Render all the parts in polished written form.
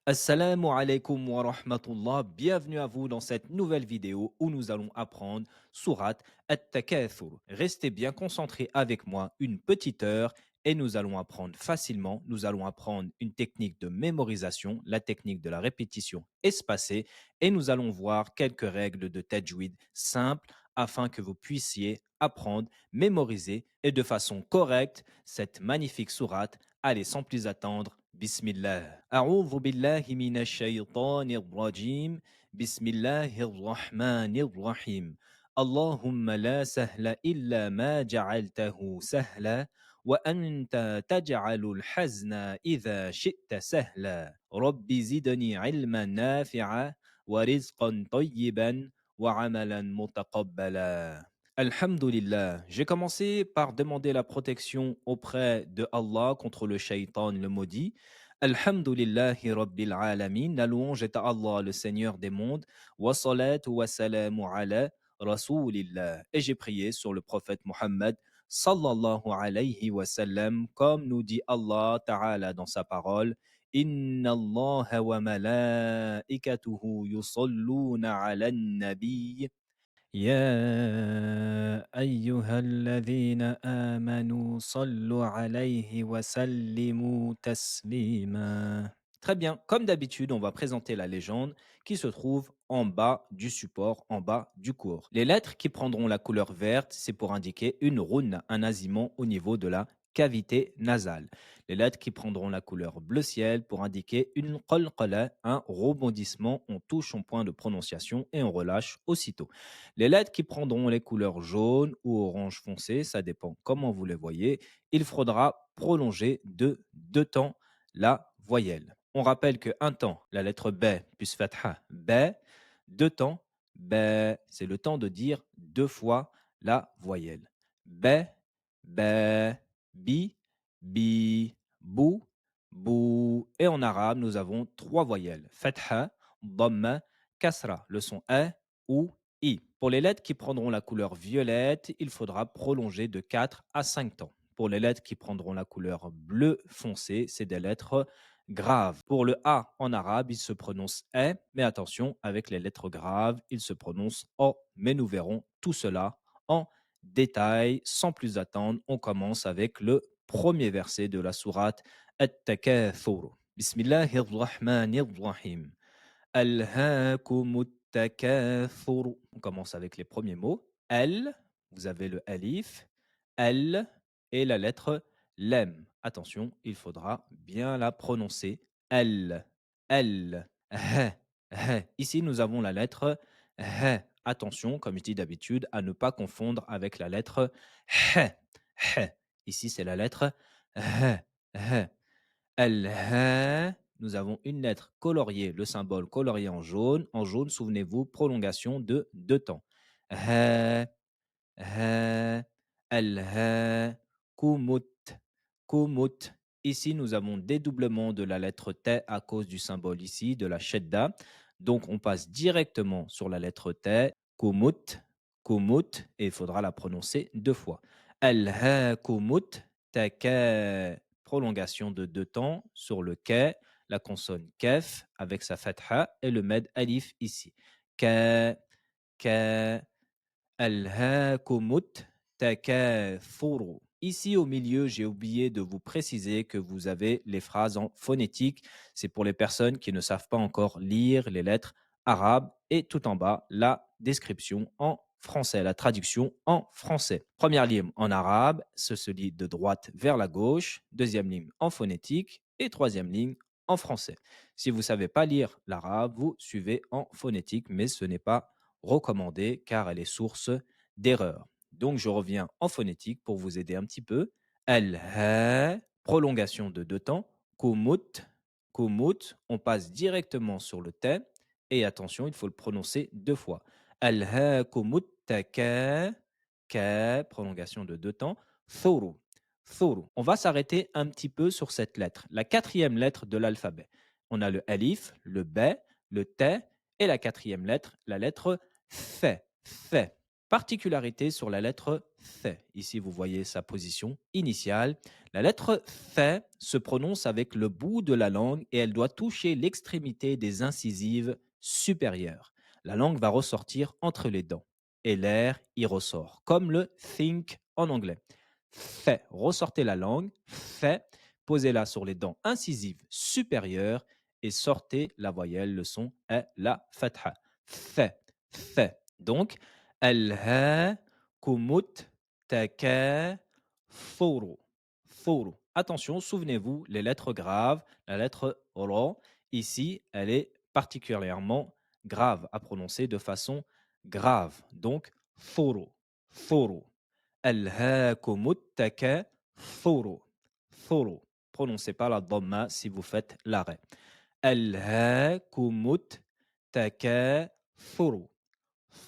Assalamu alaikum wa rahmatullah. Bienvenue à vous dans cette nouvelle vidéo où nous allons apprendre Surat At-Takathur. Restez bien concentrés avec moi une petite heure et nous allons apprendre facilement. Nous allons apprendre une technique de mémorisation, la technique de la répétition espacée et nous allons voir quelques règles de tajwid simples afin que vous puissiez apprendre, mémoriser et de façon correcte cette magnifique sourate. Allez, sans plus attendre, Bismillah. A'udhu billahi minash shaytanir rajim. Bismillahir rahmanir rahim. Allahumma la sahla illa ma ja'altahu sahla wa anta taj'alul hazna idha shi'ta sahla. Rabbi zidni ilman nafi'a wa rizqan tayyiban wa amalan mutaqabbala. Alhamdulillah. J'ai commencé par demander la protection auprès de Allah contre le shaitan, le maudit. Alhamdulillahi Rabbil Alamin. La louange est à Allah, le Seigneur des mondes. Wa salatu wa salamu ala Rasulillah. Et j'ai prié sur le prophète Muhammad sallallahu alayhi wa sallam, comme nous dit Allah Ta'ala dans sa parole. Inna Allah wa malaikatuhu yusalluna ala nabi. يا أيها الذين آمنوا صلوا عليه وسلموا تسليما. Très bien, comme d'habitude, on va présenter la légende qui se trouve en bas du support, en bas du cours. Les lettres qui prendront la couleur verte, c'est pour indiquer une rune, un nasillement au niveau de la cavité nasale. Les lettres qui prendront la couleur bleu ciel pour indiquer une qalqala, un rebondissement, on touche en point de prononciation et on relâche aussitôt. Les lettres qui prendront les couleurs jaune ou orange foncé, ça dépend comment vous les voyez, il faudra prolonger de 2 temps la voyelle. On rappelle que un temps, la lettre B plus fatha, B, 2 temps, B, c'est le temps de dire 2 fois la voyelle. B, B, bi, bi, bou, bou. Et en arabe, nous avons 3 voyelles. Fatha, dhamma, kasra. Le son E ou I. Pour les lettres qui prendront la couleur violette, il faudra prolonger de 4 à 5 temps. Pour les lettres qui prendront la couleur bleu foncé, c'est des lettres graves. Pour le A en arabe, il se prononce E, mais attention, avec les lettres graves, il se prononce O. Mais nous verrons tout cela en détail. Sans plus attendre, on commence avec le premier verset de la sourate At-Takathur. Bismillahirrahmanirrahim. Alhaakumut takathur. On commence avec les premiers mots. Al, vous avez le alif, L et la lettre lem. Attention, il faudra bien la prononcer. L, L, H, H. Ici, nous avons la lettre H. Attention, comme je dis d'habitude, à ne pas confondre avec la lettre H. H. Ici, c'est la lettre H. H. Al-ha, nous avons une lettre coloriée, le symbole colorié en jaune. En jaune, souvenez-vous, prolongation de 2 temps. Ha, ha, al-ha, kumut, kumut. Ici, nous avons dédoublement de la lettre T à cause du symbole ici, de la shedda. Donc, on passe directement sur la lettre T, kumut, kumut, et il faudra la prononcer 2 fois. Al-ha, kumut, taka, prolongation de 2 temps sur le ka, la consonne kef avec sa fatha et le med alif ici. Ka, ka, alhaakumut takathuru. Ici au milieu, j'ai oublié de vous préciser que vous avez les phrases en phonétique. C'est pour les personnes qui ne savent pas encore lire les lettres arabes. Et tout en bas, la description en français, la traduction en français. Première ligne en arabe, ce se lit de droite vers la gauche. Deuxième ligne en phonétique. Et troisième ligne en français. Si vous ne savez pas lire l'arabe, vous suivez en phonétique, mais ce n'est pas recommandée car elle est source d'erreurs. Donc, je reviens en phonétique pour vous aider un petit peu. Al-ha, prolongation de 2 temps. Kumut, kumut, on passe directement sur le t. Et attention, il faut le prononcer 2 fois. Al-ha kumut taka, ka, prolongation de 2 temps. Thuru, thuru. On va s'arrêter un petit peu sur cette lettre, la quatrième lettre de l'alphabet. On a le alif, le b, le t et la quatrième lettre, la lettre fait, fait. Particularité sur la lettre th. Ici, vous voyez sa position initiale. La lettre th se prononce avec le bout de la langue et elle doit toucher l'extrémité des incisives supérieures. La langue va ressortir entre les dents et l'air y ressort, comme le think en anglais. Th, ressortez la langue, th, posez-la sur les dents incisives supérieures et sortez la voyelle, le son est la fatha. Th, th. Donc, kumut furu. Furu. Attention, souvenez-vous, les lettres graves, la lettre ro, ici, elle est particulièrement grave à prononcer de façon grave. Donc, furu. Furu. Alhaakumut furu. Furu. Prononcez pas la dhamma si vous faites l'arrêt. Alhaakumut furu.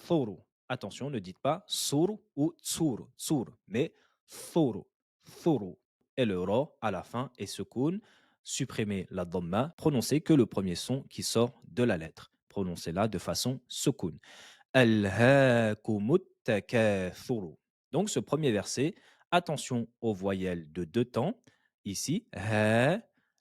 Thuru. Attention, ne dites pas sur ou tsur, tsur, mais thuru, thuru. Et le ro à la fin est sekoun. Supprimez la dhamma, prononcez que le premier son qui sort de la lettre. Prononcez-la de façon sekoun. Alhaakumut takathuru. Donc ce premier verset, attention aux voyelles de deux temps. Ici, ha,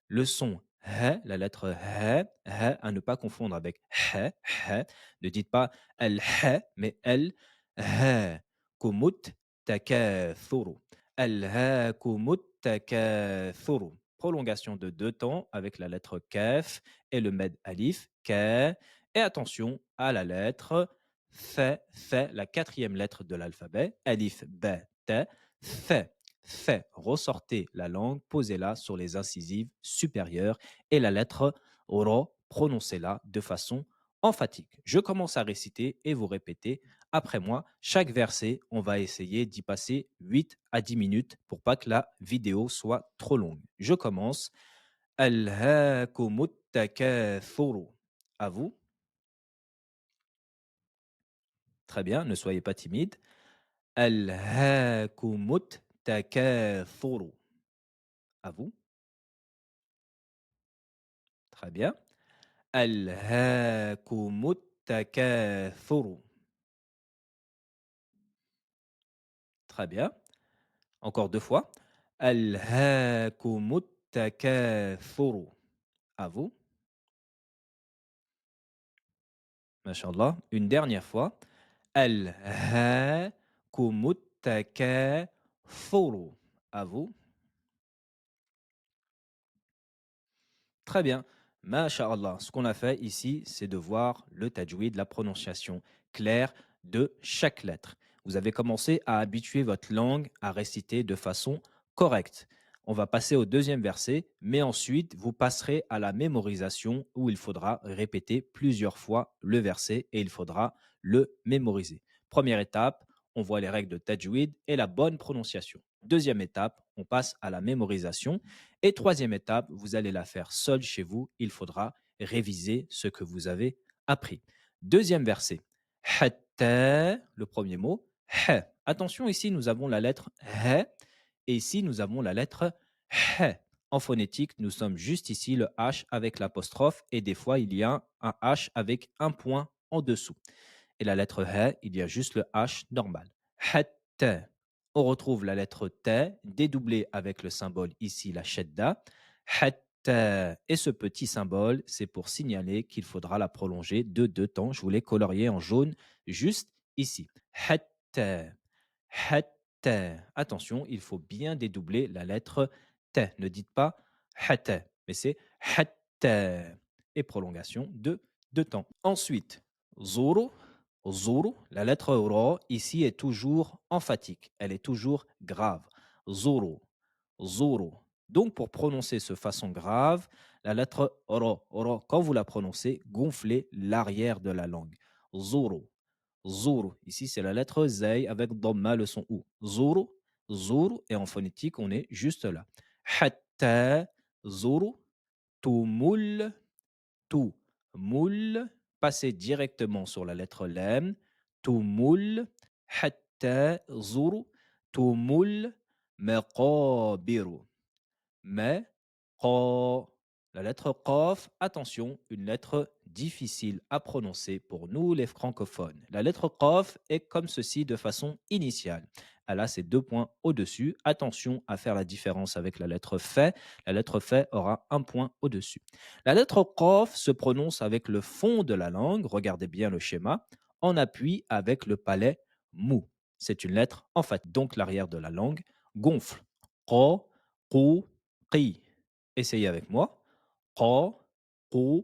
le son ha, la lettre ha, à ne pas confondre avec ha, ha. Ne dites pas al ha, mais el ha. Kumut takathuru. Alhaakumut takathuru. Prolongation de deux temps avec la lettre kaf et le med alif, ka. Et attention à la lettre fait, la quatrième lettre de l'alphabet, alif, ba, ta, fait, fait. Ressortez la langue, posez-la sur les incisives supérieures et la lettre ro, prononcez-la de façon emphatique. Je commence à réciter et vous répétez après moi. Chaque verset, on va essayer d'y passer 8 à 10 minutes pour pas que la vidéo soit trop longue. Je commence. Alhaakumut takathuru. À vous. Très bien, ne soyez pas timide. Alhaakumut takathuru. À vous. Très bien. Alhaakumut takathuru. Très bien. Encore deux fois. Alhaakumut takathuru. À vous. Mashallah. Une dernière fois. Alhaakumut takathuru. À vous. Très bien. Masha'Allah. Ce qu'on a fait ici, c'est de voir le tajwid, la prononciation claire de chaque lettre. Vous avez commencé à habituer votre langue à réciter de façon correcte. On va passer au deuxième verset, mais ensuite, vous passerez à la mémorisation où il faudra répéter plusieurs fois le verset et il faudra le mémoriser. Première étape, on voit les règles de tajwid et la bonne prononciation. Deuxième étape, on passe à la mémorisation. Et troisième étape, vous allez la faire seule chez vous. Il faudra réviser ce que vous avez appris. Deuxième verset. Hatta, le premier mot. Ha. Attention, ici, nous avons la lettre ha. Et ici, nous avons la lettre ha. En phonétique, nous sommes juste ici, le H avec l'apostrophe. Et des fois, il y a un H avec un point en dessous. Et la lettre ha, il y a juste le H normal. Hatta. On retrouve la lettre T dédoublée avec le symbole ici, la shedda. Hatta. Et ce petit symbole, c'est pour signaler qu'il faudra la prolonger de deux temps. Je vous l'ai colorié en jaune juste ici. Hatta. Hatta. Attention, il faut bien dédoubler la lettre T. Ne dites pas hatta, mais c'est hatta. Et prolongation de deux temps. Ensuite, zuru. Zuru, la lettre ro ici est toujours emphatique, elle est toujours grave. Zuru, zuru. Donc pour prononcer ce façon grave, la lettre ro, quand vous la prononcez, gonflez l'arrière de la langue. Zuru, zuru. Ici c'est la lettre zay avec dhamma le son ou. Zuru, zuru et en phonétique on est juste là. Hatta, zuru, tumul, tu moule, passez directement sur la lettre lem, tu moule, hatta zuru, tu moule, maqabiru, ma, qa, La lettre Qaf, attention, une lettre difficile à prononcer pour nous les francophones. La lettre Qaf est comme ceci de façon initiale. Elle a ses deux points au-dessus. Attention à faire la différence avec la lettre F. La lettre F aura un point au-dessus. La lettre Qaf se prononce avec le fond de la langue, regardez bien le schéma, en appui avec le palais mou. C'est une lettre en fait, donc l'arrière de la langue gonfle. Qa, qu, qi. Essayez avec moi. Qa, qu.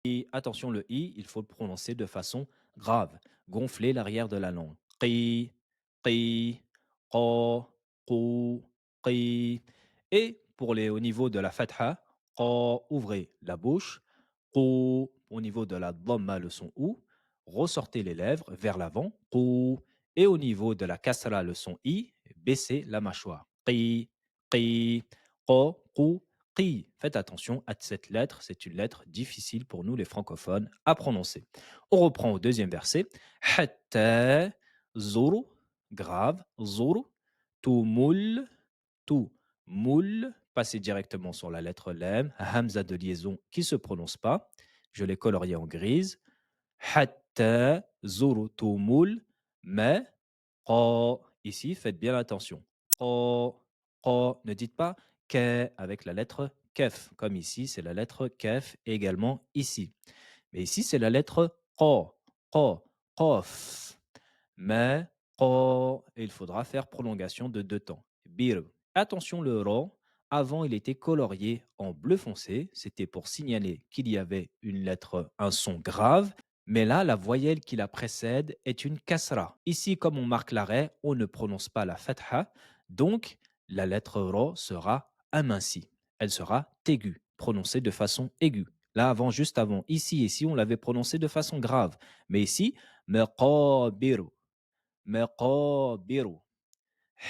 Et attention, le i, il faut le prononcer de façon grave. Gonfler l'arrière de la langue. Qi, qi, qa, qu, qi. Et pour les au niveau de la fatha, qa, ouvrez la bouche. Qu, au niveau de la dhamma, le son ou, ressortez les lèvres vers l'avant. Qu. Et au niveau de la kasra, le son i, baissez la mâchoire. Qi, qi, qa, qu, qi. Faites attention à cette lettre, c'est une lettre difficile pour nous les francophones à prononcer. On reprend au deuxième verset. Hatta zuru, grave, zuru, tumul, tu, moul, passez directement sur la lettre lem, hamza de liaison qui ne se prononce pas. Je l'ai colorié en grise. Hatta zuru tumul, mais qa. Ici, faites bien attention. Qa, qa. Ne dites pas ke avec la lettre kef, comme ici, c'est la lettre kef également ici. Mais ici, c'est la lettre qa, qa, qaf. Mais qa, et il faudra faire prolongation de deux temps. Bir. Attention, le ra, avant, il était colorié en bleu foncé. C'était pour signaler qu'il y avait une lettre, un son grave. Mais là, la voyelle qui la précède est une kasra. Ici, comme on marque l'arrêt, on ne prononce pas la fatha. Donc, la lettre ra sera amincie. Elle sera aiguë, prononcée de façon aiguë. Là, avant, juste avant, ici, on l'avait prononcée de façon grave. Mais ici, maqabiru, maqabiru,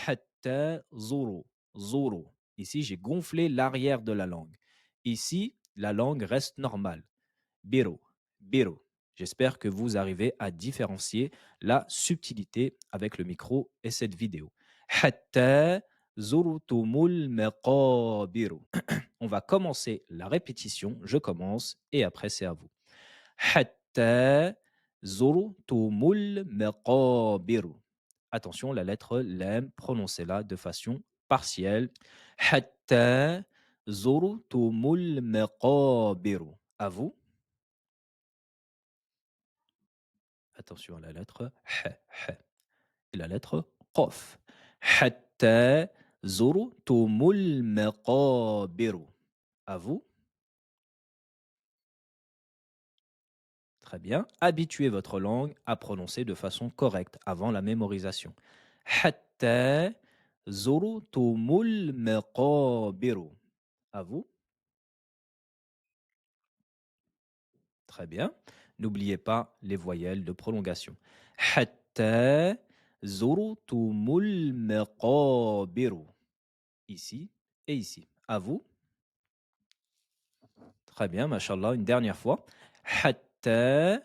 hatta zuru, zuru. Ici, j'ai gonflé l'arrière de la langue. Ici, la langue reste normale. Biru, biru. J'espère que vous arrivez à différencier la subtilité avec le micro et cette vidéo. Hatta zurutumul maqabiru. On va commencer la répétition. Je commence et après c'est à vous. Hatta zurutumul maqabiru. Attention, la lettre lem, prononcez-la de façon partielle. Hatta zurutumul maqabiru. À vous. Attention à la lettre h, h. Et la lettre qaf. Hatta zurutumul maqabiru. À vous. Très bien. Habituez votre langue à prononcer de façon correcte avant la mémorisation. Hatta zurutumul maqabiru. À vous. Très bien. N'oubliez pas les voyelles de prolongation. Hatta zurutumul maqabiru. Ici et ici. À vous. Très bien, mashallah. Une dernière fois. Hatta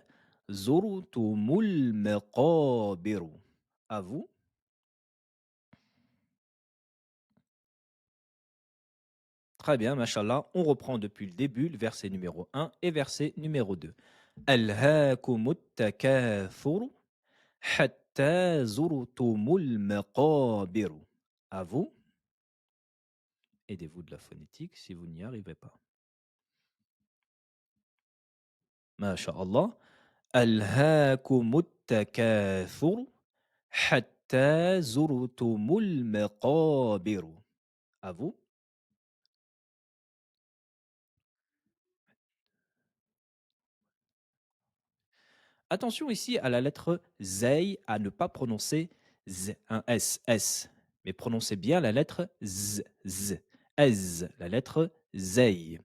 zurutumul maqabiru. À vous. Très bien, mashallah. On reprend depuis le début, le verset numéro un et verset numéro 2. Alhaakumut takathuru hatta zurtumul maqabiru. À vous. Aidez-vous de la phonétique si vous n'y arrivez pas. Masha'Allah. Alhaakumut takathuru hatta zurtumul maqabiru. À vous. Attention ici à la lettre zay, à ne pas prononcer z, un s, s, mais prononcez bien la lettre z, z, ez, la lettre zay.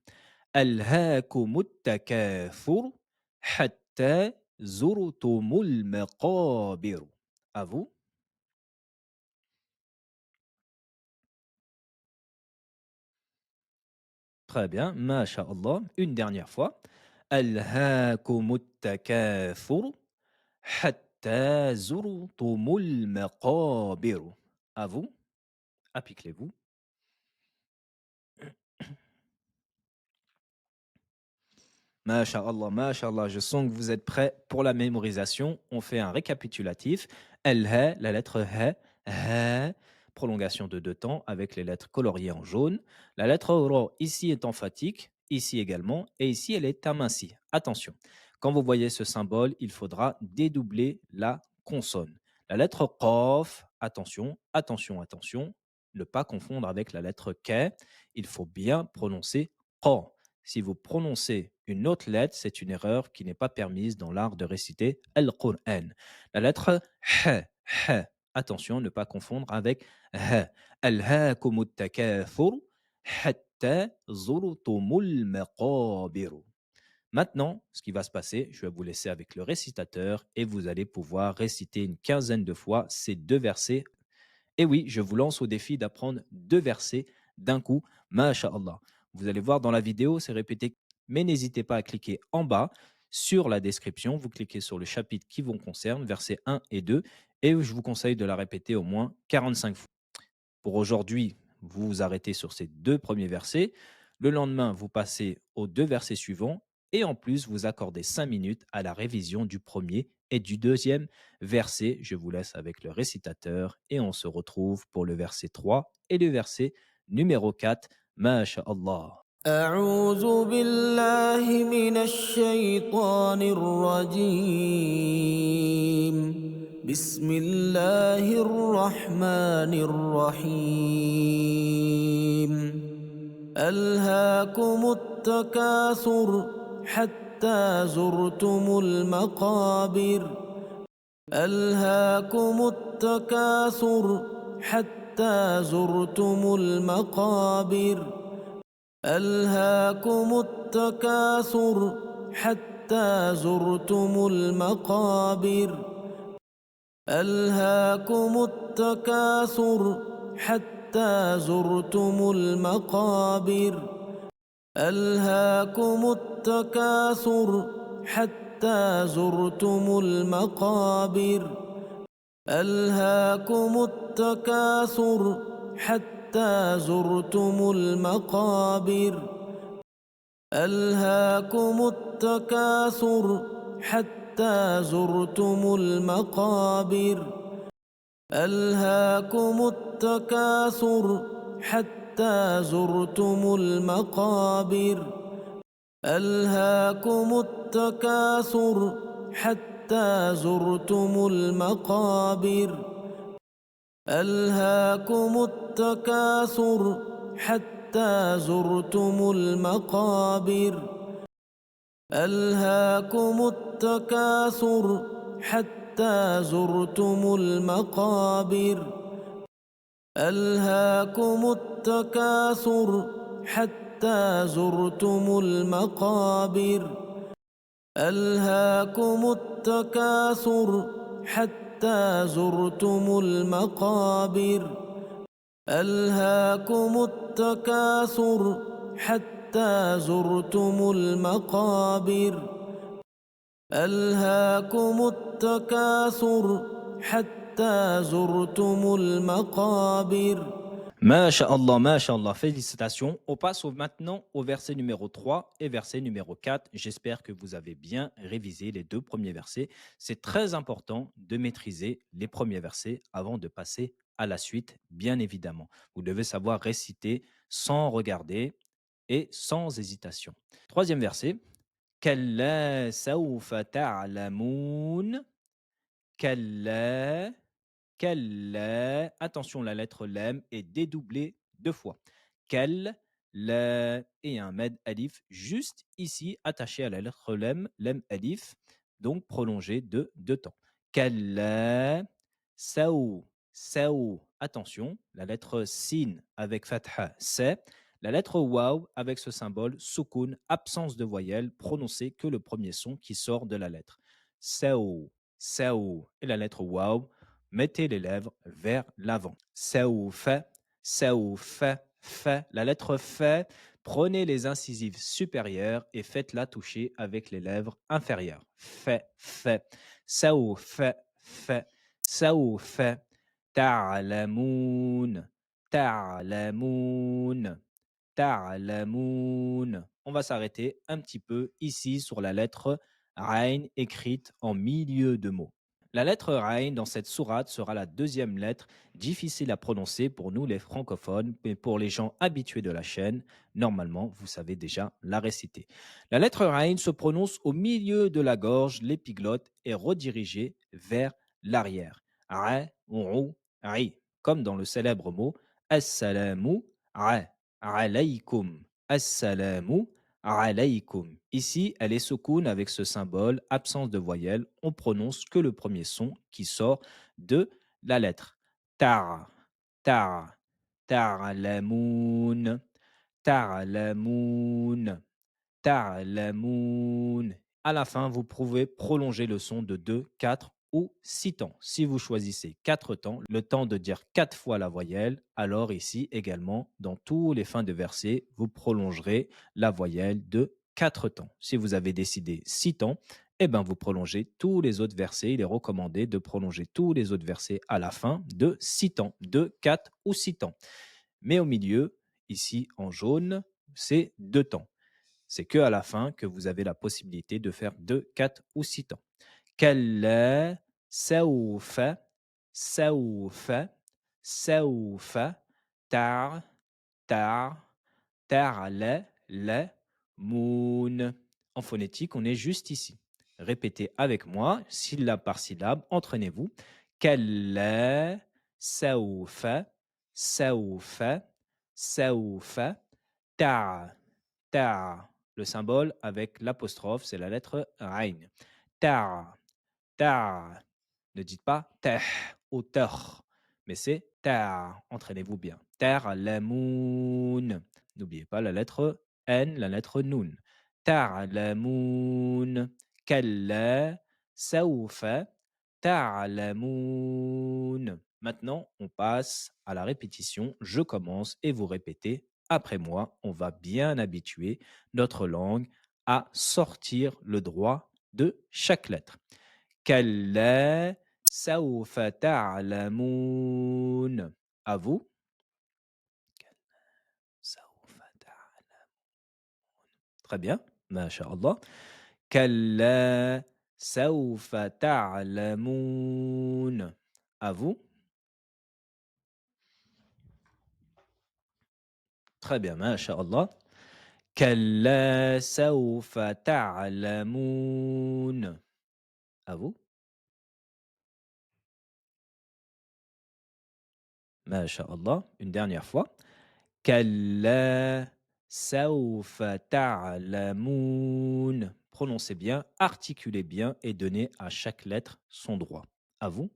Alhaakumut takathur hatta zurtumul maqabir. À vous. Très bien, masha'Allah. Une dernière fois. Alhaakumut takathur hatta zurtumul maqabir. À vous. Appliquez-vous. Masha'Allah, masha'Allah, je sens que vous êtes prêts pour la mémorisation. On fait un récapitulatif. El-ha, la lettre ha, ha, prolongation de deux temps avec les lettres coloriées en jaune. La lettre ro, ici est emphatique, ici également, et ici elle est amincie. Attention, quand vous voyez ce symbole, il faudra dédoubler la consonne. La lettre qaf, attention, attention, attention, ne pas confondre avec la lettre k. Il faut bien prononcer qa. Si vous prononcez une autre lettre, c'est une erreur qui n'est pas permise dans l'art de réciter Al-Qur'an. La lettre H, H. Attention, ne pas confondre avec H. Alhaakumut takathur hatta zurtumul maqabir. Maintenant, ce qui va se passer, je vais vous laisser avec le récitateur et vous allez pouvoir réciter une quinzaine de fois ces deux versets. Et oui, je vous lance au défi d'apprendre 2 versets d'un coup, masha'Allah. Vous allez voir dans la vidéo, c'est répété, mais n'hésitez pas à cliquer en bas sur la description. Vous cliquez sur le chapitre qui vous concerne, versets 1 et 2, et je vous conseille de la répéter au moins 45 fois. Pour aujourd'hui, vous vous arrêtez sur ces 2 premiers versets. Le lendemain, vous passez aux 2 versets suivants et en plus, vous accordez 5 minutes à la révision du premier et du deuxième verset. Je vous laisse avec le récitateur et on se retrouve pour le verset 3 et le verset numéro 4. Masha'Allah. أعوذ بالله من الشيطان الرجيم. بسم الله الرحمن الرحيم. ألهاكم التكاثر حتى زرتم المقابر. ألهاكم التكاثر حتى زرتم المقابر. ألهاكم التكاثر حتى زرتم المقابر. ألهاكم التكاثر حتى زرتم المقابر. ألهاكم التكاثر حتى زرتم المقابر. ألهاكم التكاثر حتى زرتم المقابر. ألهاكم التكاثر حتى زرتم المقابر. ألهاكم التكاثر حتى زرتم المقابر. ألهاكم التكاثر حتى زرتم المقابر. ألهاكم التكاثر حتى زرتم المقابر. ألهاكم التكاثر حتى زرتم المقابر. ألهاكم التكاثر حتى زرتم المقابر. ألهاكم التكاثر حتى زرتم المقابر. ألهاكم التكاثر حتى زرتم المقابر. ألهاكم التكاثر حتى زرتم المقابر. Masha'Allah, masha'Allah, félicitations. On passe maintenant au verset numéro 3 et verset numéro 4. J'espère que vous avez bien révisé les deux premiers versets. C'est très important de maîtriser les premiers versets avant de passer à la suite, bien évidemment. Vous devez savoir réciter sans regarder et sans hésitation. Troisième verset. Kalla sawfa ta'lamoun. Kalla. Kalla. Attention, la lettre lem est dédoublée deux fois. Kal, la et un med alif juste ici attaché à la lettre lem, lem alif, donc prolongé de deux temps. Kalla, saou, saou. Attention, la lettre sin avec fatha, c'est. La lettre waw avec ce symbole sukun, absence de voyelle, prononcé que le premier son qui sort de la lettre. Saou, saou. Et la lettre waw, mettez les lèvres vers l'avant. Saoufa, saoufa, fa. La lettre fa, prenez les incisives supérieures et faites-la toucher avec les lèvres inférieures. Fa, fa. Saoufa, fa. Saoufa. Ta'lamoun, ta'lamoun, ta'lamoun. On va s'arrêter un petit peu ici sur la lettre Ain écrite en milieu de mots. La lettre Ain dans cette sourate sera la deuxième lettre difficile à prononcer pour nous les francophones, mais pour les gens habitués de la chaîne, normalement, vous savez déjà la réciter. La lettre Ain se prononce au milieu de la gorge, l'épiglotte est redirigée vers l'arrière. Ra, ou, ri, comme dans le célèbre mot Assalamu alaykum. Assalamu alaykum. Ici, elle est soukoun avec ce symbole, absence de voyelle. On prononce que le premier son qui sort de la lettre. Tar, tar, tarlamoun, tarlamoun. Ta'lamoun. À la fin, vous pouvez prolonger le son de 2, 4 ou 6 temps. Si vous choisissez 4 temps, le temps de dire 4 fois la voyelle, alors ici également, dans tous les fins de versets, vous prolongerez la voyelle de 4 temps. Si vous avez décidé 6 temps, eh ben vous prolongez tous les autres versets. Il est recommandé de prolonger tous les autres versets à la fin de 6 temps, 2, 4 ou 6 temps. Mais au milieu, ici en jaune, c'est 2 temps. C'est que à la fin que vous avez la possibilité de faire 2, 4 ou 6 temps. كلا سوف سوف سوف تع تع تعلمون. En phonétique, on est juste ici. Répétez avec moi, syllabe par syllabe, entraînez-vous. كلا سوف سوف سوف تع تع. Le symbole avec l'apostrophe, c'est la lettre Ain. Ta, ta. Ne dites pas teh ou teh, mais c'est ta. Entraînez-vous bien. Tar la moon. N'oubliez pas la lettre N, la lettre Nun. Tar la moon. Kalla saufa ta'lamoun. Maintenant, on passe à la répétition. Je commence et vous répétez après moi. On va bien habituer notre langue à sortir le droit de chaque lettre. Kalla saufa ta'lamoun. À vous. Saufa ta'lamoun. Très bien. Masha'Allah. Kalla saufa ta'lamoun. À vous. Très bien. Masha'Allah. Kalla saufa ta'lamoun. À vous. Masha'Allah. Une dernière fois. Kalla saufa ta'lamoun. Prononcez bien, articulez bien et donnez à chaque lettre son droit. À vous.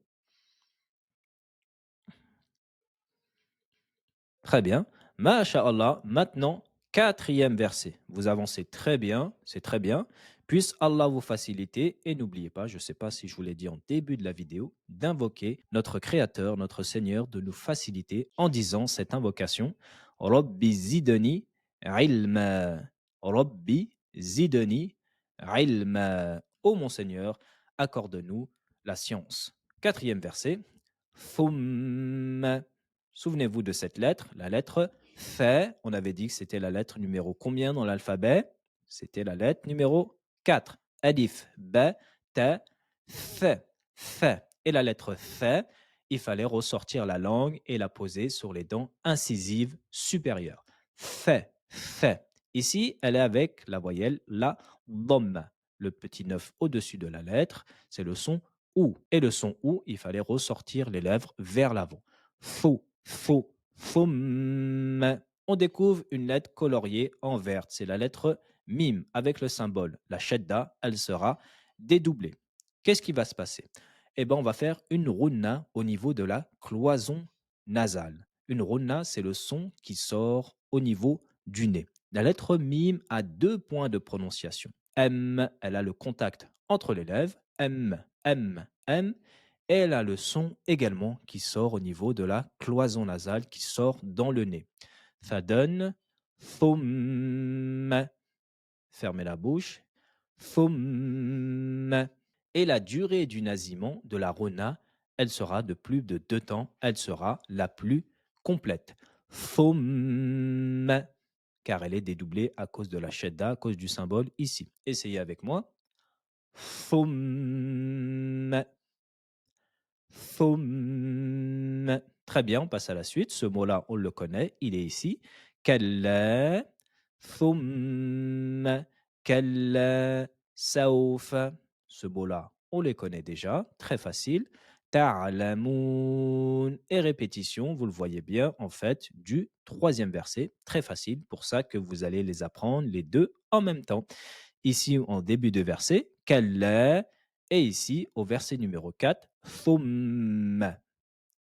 Très bien. Masha'Allah. Maintenant, quatrième verset. Vous avancez très bien, c'est très bien. Puisse Allah vous faciliter et n'oubliez pas, je ne sais pas si je vous l'ai dit en début de la vidéo, d'invoquer notre Créateur, notre Seigneur, de nous faciliter en disant cette invocation. Rabbi zidni ilma. Rabbi zidni ilma. Ô mon Seigneur, accorde-nous la science. Quatrième verset. Thumma. Souvenez-vous de cette lettre, la lettre F. On avait dit que c'était la lettre numéro combien dans l'alphabet? C'était la lettre numéro 4. Alif, B, T, F. F. Et la lettre F, il fallait ressortir la langue et la poser sur les dents incisives supérieures. F, F. Ici, elle est avec la voyelle la dom. Le petit 9 au-dessus de la lettre, c'est le son OU. Et le son OU, il fallait ressortir les lèvres vers l'avant. Fou, fou, foum. On découvre une lettre coloriée en verte. C'est la lettre mim avec le symbole. La shedda, elle sera dédoublée. Qu'est-ce qui va se passer? Eh ben, on va faire une runna au niveau de la cloison nasale. Une runna, c'est le son qui sort au niveau du nez. La lettre mim a 2 points de prononciation. M, elle a le contact entre les lèvres. M, M, M. Et elle a le son également qui sort au niveau de la cloison nasale, qui sort dans le nez. Ça donne foum. Fermez la bouche. Foum. Et la durée du nasillement de la rona, elle sera de plus de 2 temps. Elle sera la plus complète. Foum. car elle est dédoublée à cause de la shedda, à cause du symbole ici. Essayez avec moi. Thumma, thumma. Très bien, on passe à la suite. Ce mot-là, on le connaît, il est ici. Kalla, thumma, kalla, sawfa. Ce mot-là, on les connaît déjà, très facile. Ta'lamoun. Et répétition, vous le voyez bien, en fait, du troisième verset. Très facile, pour ça que vous allez les apprendre les deux en même temps. Ici, en début de verset, kalla, et ici, au verset numéro 4, thumma.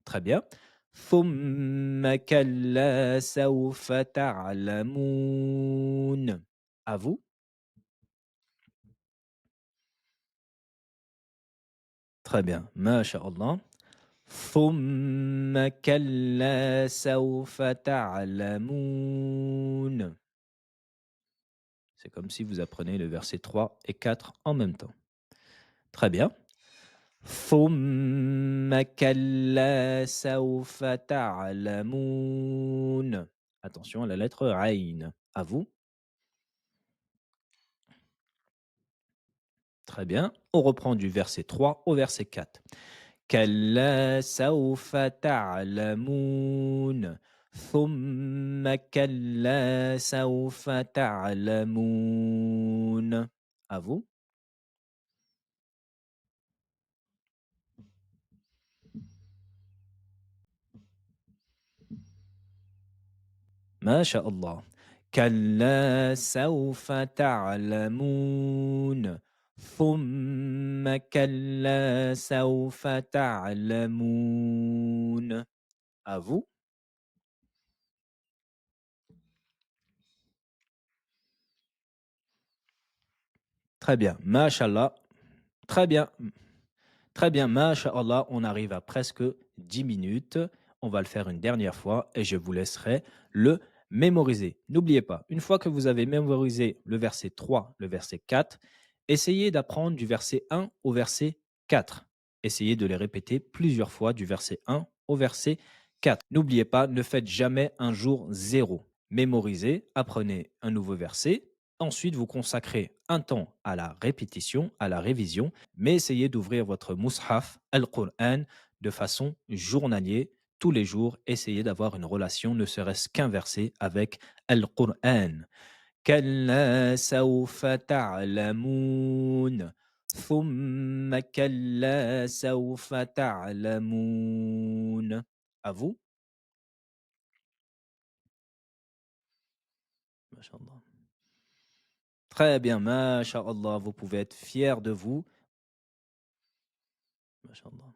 Très bien. Thumma kalla sawfa ta'lamoun. À vous. Très bien. Masha'Allah. Thumma kalla sawfa ta'lamoun. C'est comme si vous apprenez le verset 3 et 4 en même temps. Très bien. ثم كلا سوف تعلمون. Attention à la lettre Aïn. À vous. Très bien. On reprend du verset 3 au verset 4. كلا سوف تعلمون. ثم كلا سوف تعلمون. À vous. ما شاء الله. كلا سوف تعلمون. ثم كلا سوف تعلمون. À vous. Très bien. Mashallah. Très bien. Très bien. Mashallah. On arrive à presque 10 minutes. On va le faire une dernière fois et je vous laisserai le mémoriser. N'oubliez pas, une fois que vous avez mémorisé le verset 3, le verset 4, essayez d'apprendre du verset 1 au verset 4. Essayez de les répéter plusieurs fois du verset 1 au verset 4. N'oubliez pas, ne faites jamais un jour zéro. Mémorisez, apprenez un nouveau verset. Ensuite, vous consacrez un temps à la répétition, à la révision, mais essayez d'ouvrir votre mushaf, Al-Qur'an, de façon journalière, tous les jours. Essayez d'avoir une relation, ne serait-ce qu'un verset, avec Al-Qur'an. كلا سوف تعلمون ثم كلا سوف تعلمون. À vous. Masha'Allah. Très bien, Masha'Allah, vous pouvez être fiers de vous. Masha'Allah.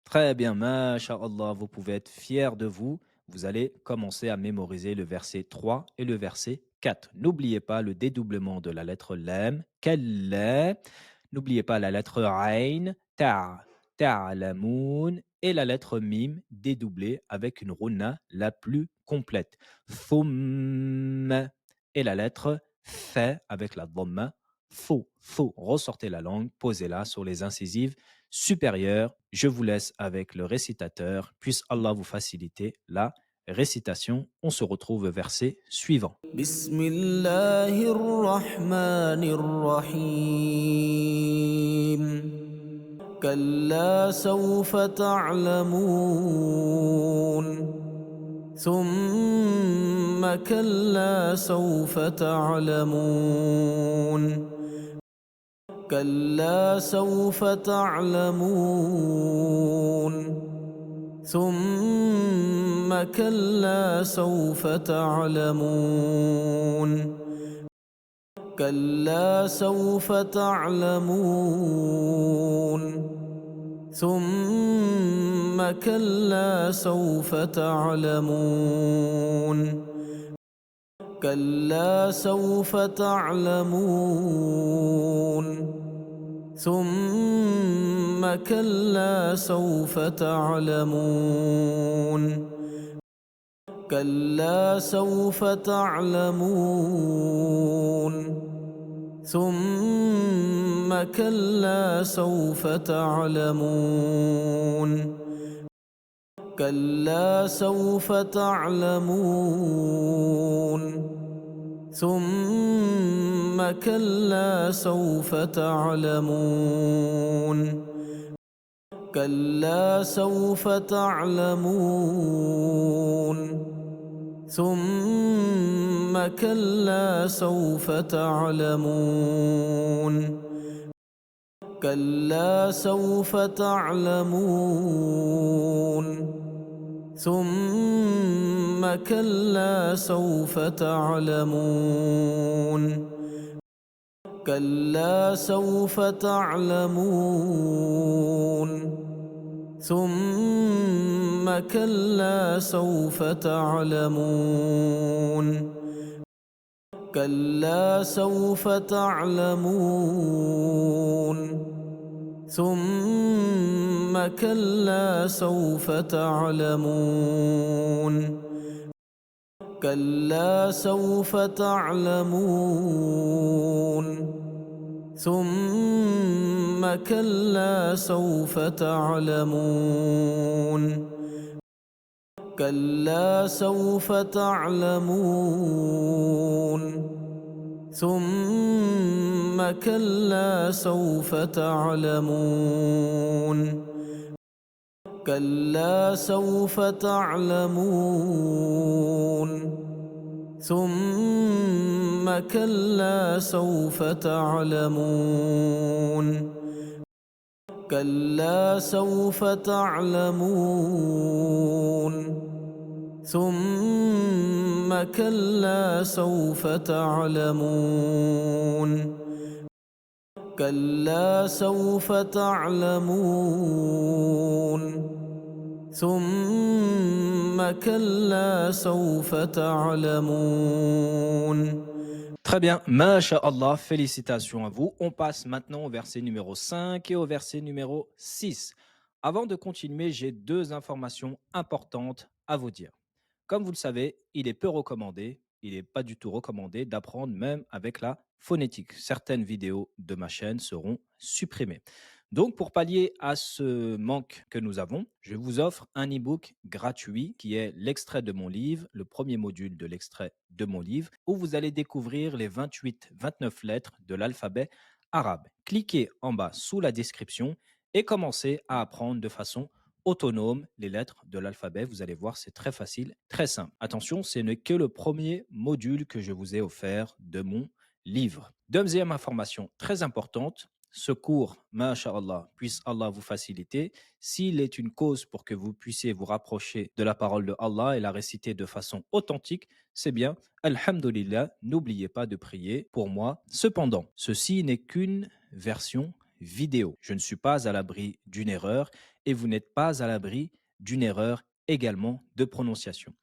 Très bien, Masha'Allah, vous pouvez être fiers de vous. Vous allez commencer à mémoriser le verset 3 et le verset 4. N'oubliez pas le dédoublement de la lettre Lam, Kalla. N'oubliez pas la lettre Ain, Ta'lamoun, et la lettre Mim dédoublée avec une runa la plus complète. Thumma, et la lettre Fa avec la dhamma. Faux. Ressortez la langue, posez-la sur les incisives supérieures. Je vous laisse avec le récitateur. Puisse Allah vous faciliter la récitation. On se retrouve au verset suivant. بسم الله الرحمن الرحيم كلا سوف تعلمون ثم كلا سوف تعلمون كلا سوف تعلمون ثم كلا سوف تعلمون كلا سوف تعلمون ثم كلا سوف تعلمون كلا سوف تعلمون ثم كلا سوف تعلمون كلا سوف تعلمون ثم كلا سوف تعلمون كلا سوف تعلمون ثم كلا سوف تعلمون كلا سوف تعلمون ثم كلا سوف تعلمون كلا سوف تعلمون ثم كلا سوف تعلمون كلا سوف تعلمون ثم كلا سوف تعلمون كلا سوف تعلمون ثم كلا سوف تعلمون كلا سوف تعلمون ثم كلا سوف تعلمون كلا سوف تعلمون ثم كلا سوف تعلمون كلا سوف تعلمون ثم كلا سوف تعلمون كلا سوف تعلمون ثم كلا سوف تعلمون كلا سوف تعلمون ثم كلا سوف تعلمون Très bien, Masha'Allah, félicitations à vous. On passe maintenant au verset numéro 5 et au verset numéro 6. Avant de continuer, j'ai deux informations importantes à vous dire. Comme vous le savez, il est peu recommandé, il n'est pas du tout recommandé d'apprendre même avec la phonétique. Certaines vidéos de ma chaîne seront supprimées. Donc, pour pallier à ce manque que nous avons, je vous offre un e-book gratuit qui est l'extrait de mon livre, le premier module de l'extrait de mon livre, où vous allez découvrir les 28-29 lettres de l'alphabet arabe. Cliquez en bas sous la description et commencez à apprendre de façon autonome les lettres de l'alphabet. Vous allez voir, c'est très facile, très simple. Attention, ce n'est que le premier module que je vous ai offert de mon livre. Deuxième information très importante, ce cours, masha'Allah, puisse Allah vous faciliter. S'il est une cause pour que vous puissiez vous rapprocher de la parole de Allah et la réciter de façon authentique, c'est bien. Alhamdulillah, n'oubliez pas de prier pour moi. Cependant, ceci n'est qu'une version vidéo. Je ne suis pas à l'abri d'une erreur et vous n'êtes pas à l'abri d'une erreur également de prononciation.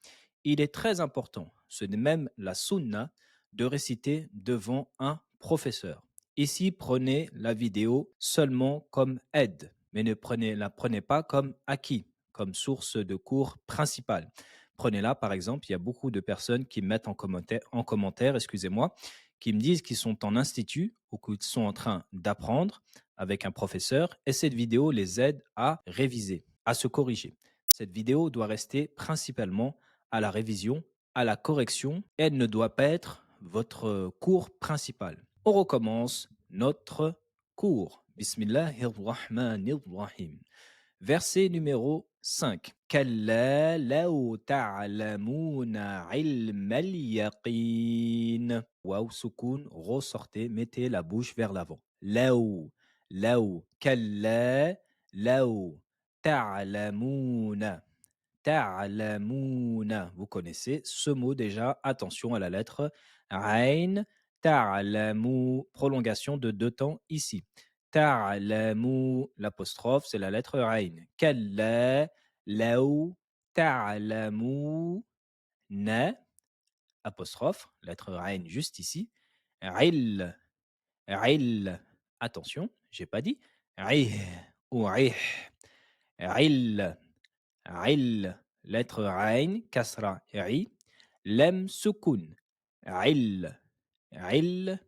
Il est très important, ce n'est même la sunna, de réciter devant un professeur. Ici, prenez la vidéo seulement comme aide, mais la prenez pas comme acquis, comme source de cours principale. Prenez-la, par exemple, il y a beaucoup de personnes qui mettent en commentaire, excusez-moi, qui me disent qu'ils sont en institut ou qu'ils sont en train d'apprendre avec un professeur et cette vidéo les aide à réviser, à se corriger. Cette vidéo doit rester principalement à la révision, à la correction et elle ne doit pas être votre cours principal. On recommence notre cours. Bismillahirrahmanirrahim. Verset numéro 5. Kalla law ta'lamuna ilmal yaqin. Waouh, soukoun, ressortez, mettez la bouche vers l'avant. Law, law, kalla law ta'lamuna. Ta'lamuna. Vous connaissez ce mot déjà. Attention à la lettre Ain. Ta'lamu. Prolongation de deux temps ici. Ta'lamu. L'apostrophe, c'est la lettre Ain. Kalla. Laou. Ta'lamu. Na. Apostrophe. Lettre Ain juste ici. Il. Il. Attention, j'ai pas dit. Ih ou ih. Il. Il, lettre Ain, kasra, I, lem, sukun, il, il,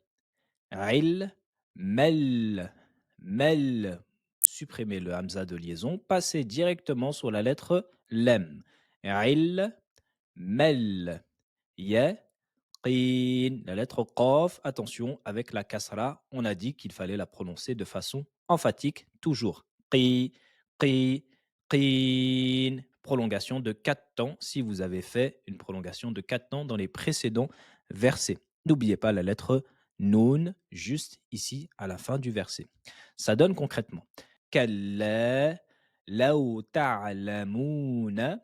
il, mel, mel, supprimez le hamza de liaison, passez directement sur la lettre lem, il, mel, ya, qin. La lettre qaf, attention, avec la kasra, on a dit qu'il fallait la prononcer de façon emphatique, toujours. Qi, qi, qin. Prolongation de 4 temps si vous avez fait une prolongation de 4 temps dans les précédents versets. N'oubliez pas la lettre nun, juste ici à la fin du verset. Ça donne concrètement كلا لو تعلمون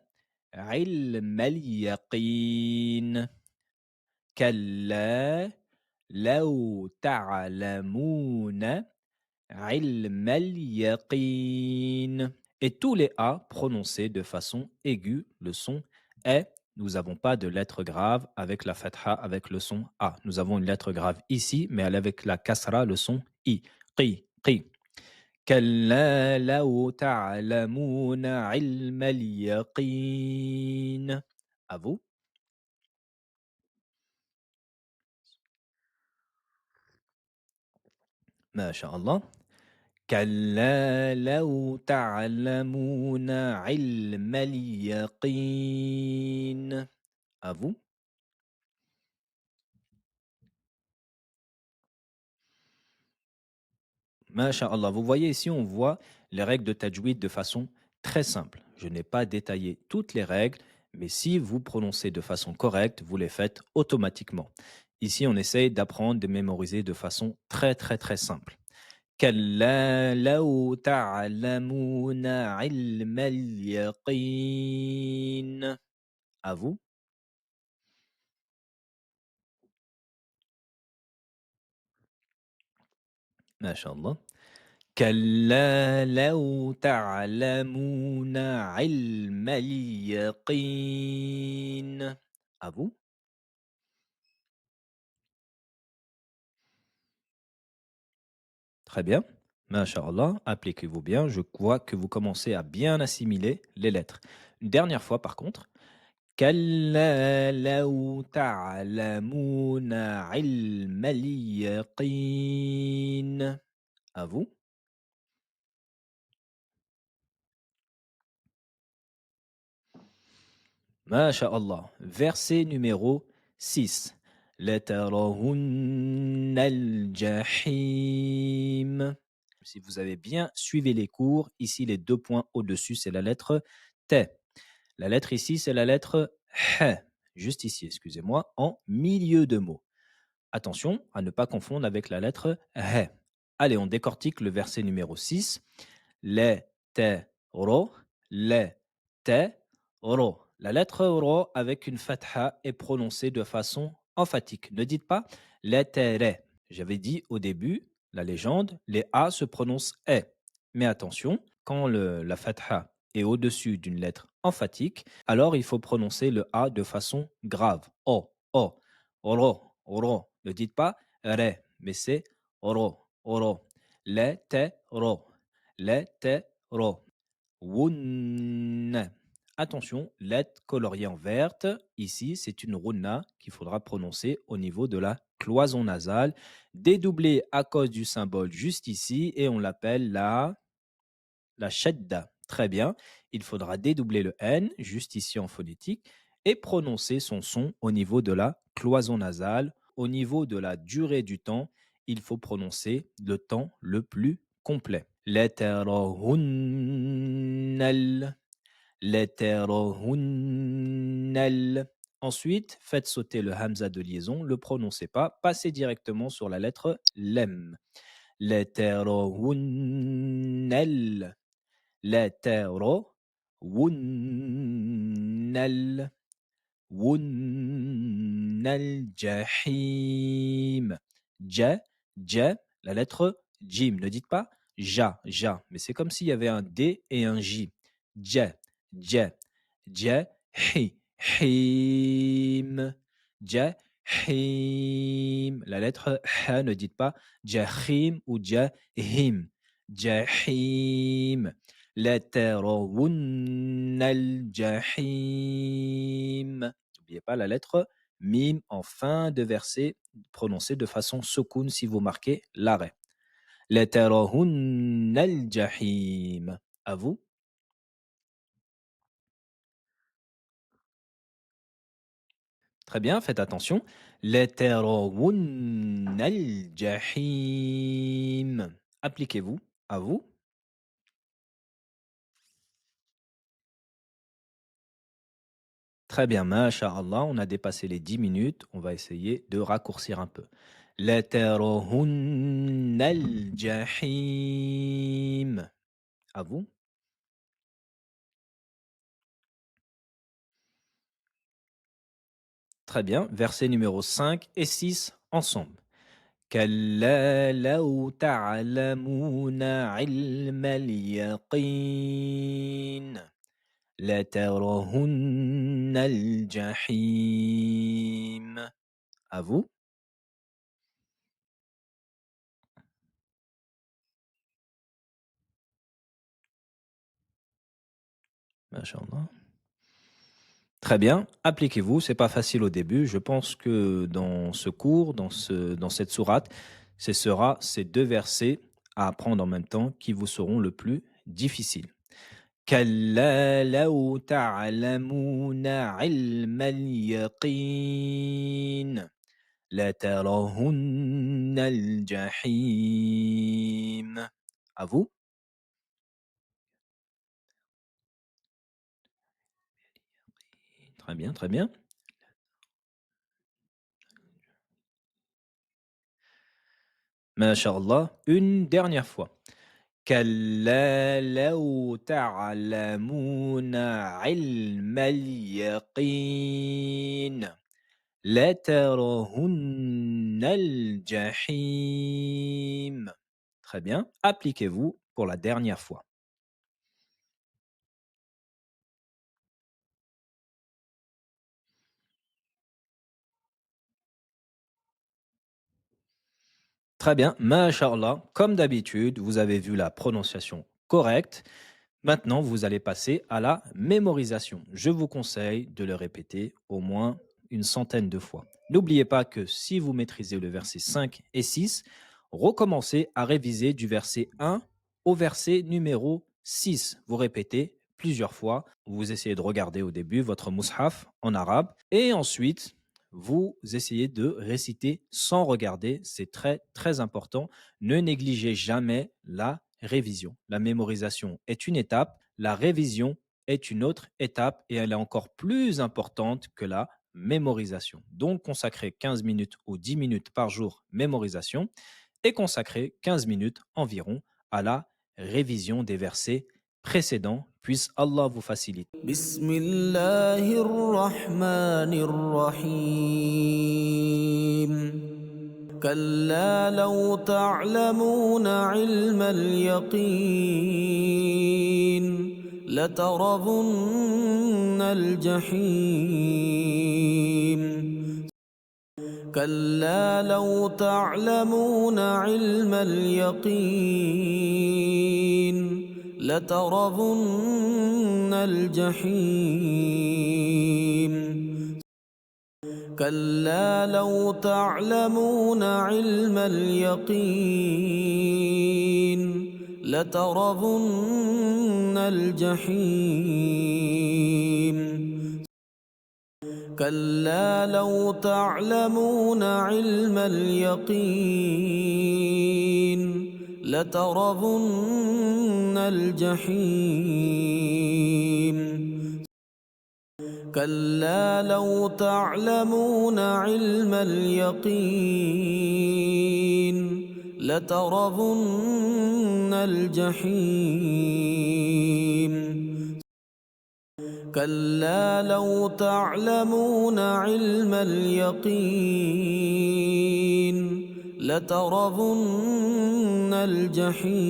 علم اليقين كلا لو تعلمون علم اليقين. Et tous les A prononcés de façon aiguë, le son est. Nous n'avons pas de lettre grave avec la fatha, avec le son A. Nous avons une lettre grave ici, mais elle avec la kasra, le son I. Qi, qi. كلا لو تعلمون علم اليقين. À vous. ما شاء الله. كلا لو تعلمون علم اليقين. À vous. Masha'Allah. Vous voyez ici, on voit les règles de tajwid de façon très simple. Je n'ai pas détaillé toutes les règles, mais si vous prononcez de façon correcte, vous les faites automatiquement. Ici, on essaye d'apprendre, de mémoriser de façon très très très simple. كلا لو تعلمون علم اليقين. À vous. Masha'Allah. كلا لو تعلمون علم اليقين. À vous. Très bien. Masha'Allah, appliquez-vous bien. Je vois que vous commencez à bien assimiler les lettres. Une dernière fois, par contre. كلا لو تعلمون علم اليقين. À vous. Masha'Allah. Verset numéro 6. لترون الجحيم. Si vous avez bien suivi les cours, ici les 2 points au-dessus, c'est la lettre T. La lettre ici, c'est la lettre H. Juste ici, excusez-moi, en milieu de mot. Attention à ne pas confondre avec la lettre H. Allez, on décortique le verset numéro 6. Le, te, ro, le, te, ro. La lettre ro avec une fatha est prononcée de façon emphatique. Ne dites pas le, te, re. J'avais dit au début, la légende, les A se prononcent E. Mais attention, quand la fatha est au-dessus d'une lettre emphatique, alors il faut prononcer le A de façon grave. O, O, ro, ro. Ne dites pas re, mais c'est ro, ro. Le, te, ro. Le, te, ro. Wun. Attention, lettre coloriée en verte. Ici, c'est une runa qu'il faudra prononcer au niveau de la cloison nasale, dédoublée à cause du symbole juste ici, et on l'appelle la shadda. Très bien. Il faudra dédoubler le N juste ici en phonétique et prononcer son son au niveau de la cloison nasale. Au niveau de la durée du temps, il faut prononcer le temps le plus complet. لترهن لترهن. Ensuite, faites sauter le hamza de liaison, ne le prononcez pas, passez directement sur la lettre lem. لترهن لترهن وُنَّ الجحيم. Ja, ja, la lettre jim. Ne dites pas ja, ja, mais c'est comme s'il y avait un D et un J. Ja, ja, ja, hi, him. Ja, him. La lettre H, ne dites pas jahim ou jahim. Jahim. لترون الجحيم. N'oubliez pas la lettre mim en fin de verset, prononcée de façon soukoun si vous marquez l'arrêt. لترون الجحيم. À vous. Très bien, faites attention. لَتَرَوُنَّ الْجَحِيمَ. Appliquez-vous, à vous. Très bien, masha'Allah, on a dépassé les 10 minutes. On va essayer de raccourcir un peu. لَتَرَوُنَّ الْجَحِيمَ. À vous. Très bien. Verset numéro 5 et 6 ensemble. كلا لو تعلمون علم اليقين لترهن الجحيم. À vous. Masha'Allah. Très bien, appliquez-vous, c'est pas facile au début. Je pense que dans ce cours, dans cette sourate, ce sera ces 2 versets à apprendre en même temps qui vous seront le plus difficiles. كلا لو تعلمون علم اليقين لترهن الجحيم. À vous. Très bien, très bien. Masha'Allah. Une dernière fois. كلا لو تعلمون علم اليقين لترهن الجحيم. Très bien. Appliquez-vous pour la dernière fois. Très bien. Masha'Allah. Comme d'habitude, vous avez vu la prononciation correcte. Maintenant, vous allez passer à la mémorisation. Je vous conseille de le répéter au moins une centaine de fois. N'oubliez pas que si vous maîtrisez le verset 5 et 6, recommencez à réviser du verset 1 au verset numéro 6. Vous répétez plusieurs fois. Vous essayez de regarder au début votre mushaf en arabe et ensuite vous essayez de réciter sans regarder. C'est très très important. Ne négligez jamais la révision. La mémorisation est une étape, la révision est une autre étape et elle est encore plus importante que la mémorisation. Donc consacrez 15 minutes ou 10 minutes par jour mémorisation et consacrez 15 minutes environ à la révision des versets précédents. Puisse Allah vous faciliter. بسم الله الرحمن الرحيم كلا لو تعلمون علم اليقين لترضن الجحيم كلا لو تعلمون علم اليقين لترضن الجحيم كلا لو تعلمون علم اليقين لترضن الجحيم كلا لو تعلمون علم اليقين لترضن الجحيم كلا لو تعلمون علم اليقين لترضن الجحيم كلا لو تعلمون علم اليقين لترضن الجحيم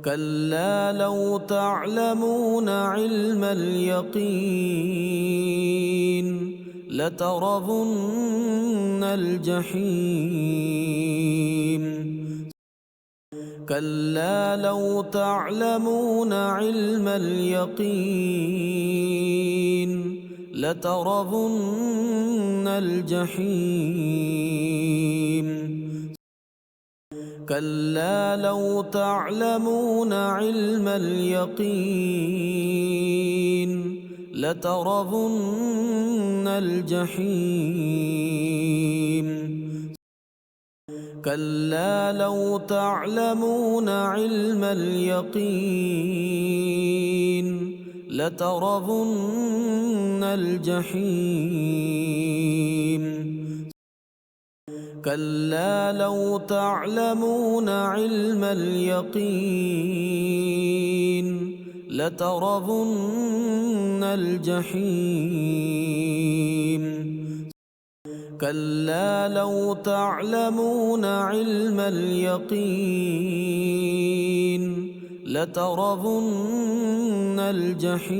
كلا لو تعلمون علم اليقين لترضن الجحيم كلا لو تعلمون علم اليقين لترضن الجحيم كلا لو تعلمون علم اليقين لترون الجحيم كلا لو تعلمون علم اليقين لترون الجحيم كلا لو تعلمون علم اليقين لترون الجحيم كلا لو تعلمون علم اليقين لترون الجحيم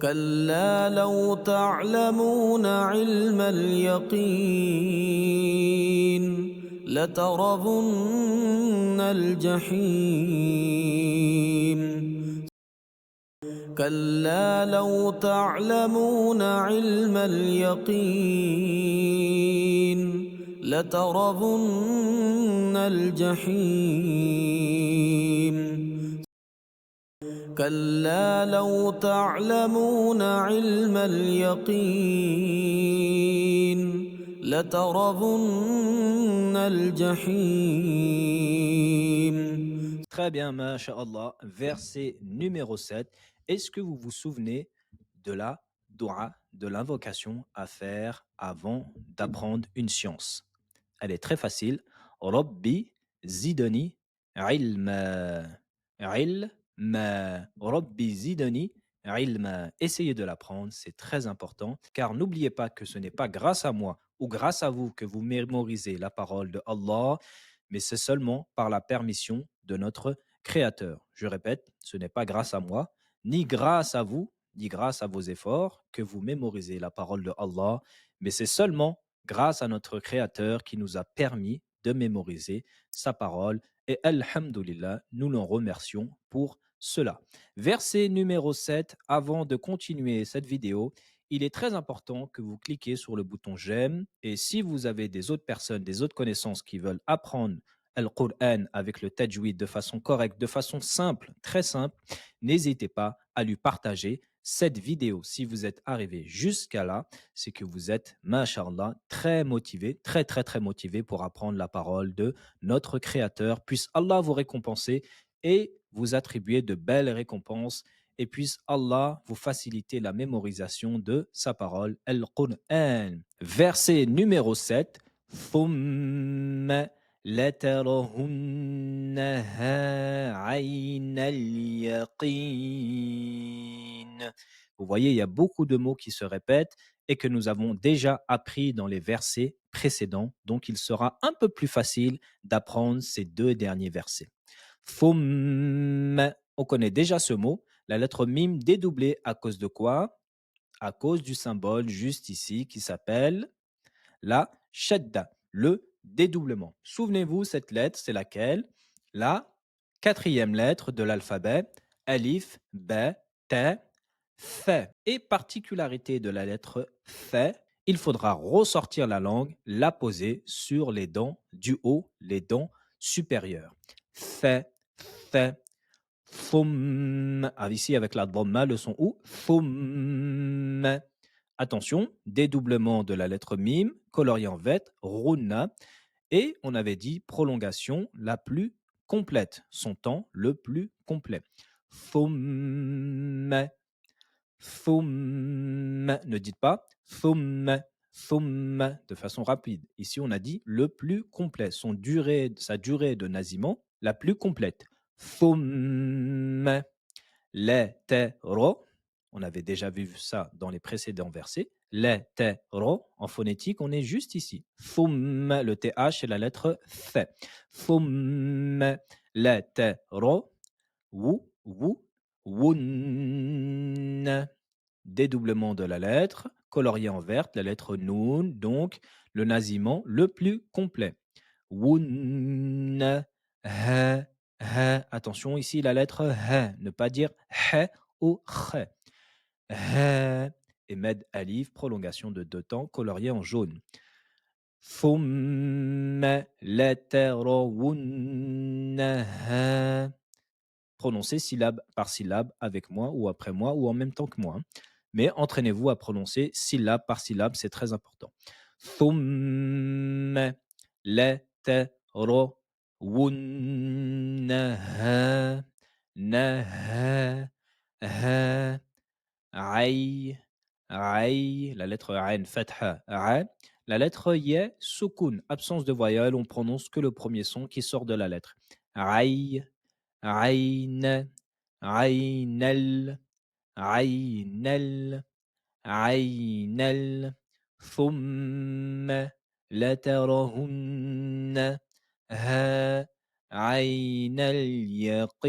كلا لو تعلمون علم اليقين لترون الجحيم كلا لو تعلمون علم اليقين لترون الجحيم كلا لو تعلمون علم اليقين لترون الجحيم Très bien, masha'Allah. Verset numéro 7. Est-ce que vous vous souvenez de la dua, de l'invocation à faire avant d'apprendre une science? Elle est très facile. Rabbi zidani ilma. Ilma. Rabbi zidani ilma. Essayez de l'apprendre, c'est très important. Car n'oubliez pas que ce n'est pas grâce à moi ou grâce à vous que vous mémorisez la parole de Allah, mais c'est seulement par la permission de notre Créateur. Je répète, ce n'est pas grâce à moi, ni grâce à vous, ni grâce à vos efforts que vous mémorisez la parole de Allah, mais c'est seulement grâce à notre Créateur qui nous a permis de mémoriser sa parole. Et Alhamdulillah, nous l'en remercions pour cela. Verset numéro 7. Avant de continuer cette vidéo, il est très important que vous cliquez sur le bouton j'aime. Et si vous avez des autres personnes, des autres connaissances qui veulent apprendre Al-Qur'an avec le tajwid de façon correcte, de façon simple, très simple, n'hésitez pas à lui partager cette vidéo. Si vous êtes arrivé jusqu'à là, c'est que vous êtes, mashallah, très motivé, très, très, très motivé pour apprendre la parole de notre Créateur. Puisse Allah vous récompenser et vous attribuer de belles récompenses. Et puisse Allah vous faciliter la mémorisation de sa parole, Al-Qur'an. Verset numéro 7. ثم لترهنها عين اليقين. Vous voyez, il y a beaucoup de mots qui se répètent et que nous avons déjà appris dans les versets précédents. Donc, il sera un peu plus facile d'apprendre ces deux derniers versets. Thumma, on connaît déjà ce mot. La lettre mim dédoublée à cause de quoi? À cause du symbole juste ici qui s'appelle la shadda, le dédoublement. Souvenez-vous, cette lettre, c'est laquelle? La quatrième lettre de l'alphabet, alif, ba, ta, fa. Et particularité de la lettre fa, il faudra ressortir la langue, la poser sur les dents du haut, les dents supérieures. Fa, fa, fum. Ah, ici, avec la dhamma, le son ou? Fum. Attention, dédoublement de la lettre mim, colorié en vert, runna, et on avait dit prolongation la plus complète, son temps le plus complet. Thumma, thumma. Ne dites pas thumma, thumma de façon rapide. Ici, on a dit le plus complet, sa durée de nasiment la plus complète. Thumma, l'hétéro, on avait déjà vu ça dans les précédents versets. L'hétéro, en phonétique, on est juste ici. Thumma, le TH et la lettre Th. Thumma, l'hétéro, wun. Dédoublement de la lettre, colorié en vert, la lettre Noun, donc le nasiment le plus complet. Wun, ha, attention ici, la lettre H, ne pas dire H ou H. H. Et med alif, prolongation de deux temps, colorié en jaune. ثم لترونها. prononcer syllabe par syllabe avec moi ou après moi ou en même temps que moi, hein. Mais entraînez-vous à prononcer syllabe par syllabe, c'est très important. ثم لترونها نها ها عي عي, la lettre Ain, fatha, a. La lettre Ye, soukoun, absence de voyelle, on prononce que le premier son qui sort de la lettre. Aïe, aïn, aïnel, aïnel, aïnel, ثم لترهن ها عين اليقين.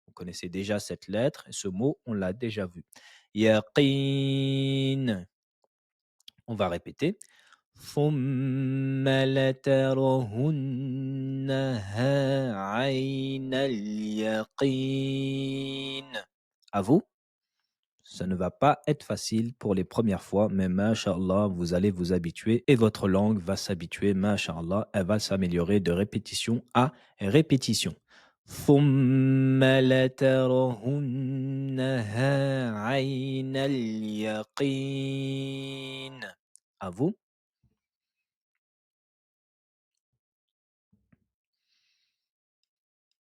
Vous connaissez déjà cette lettre et ce mot, on l'a déjà vu. Yaqin. On va répéter. ثم لترهنها عين اليقين. À vous. Ça ne va pas être facile pour les premières fois, mais masha'Allah, vous allez vous habituer et votre langue va s'habituer, masha'Allah, elle va s'améliorer de répétition à répétition. ثم لترهنها عين اليقين. À vous.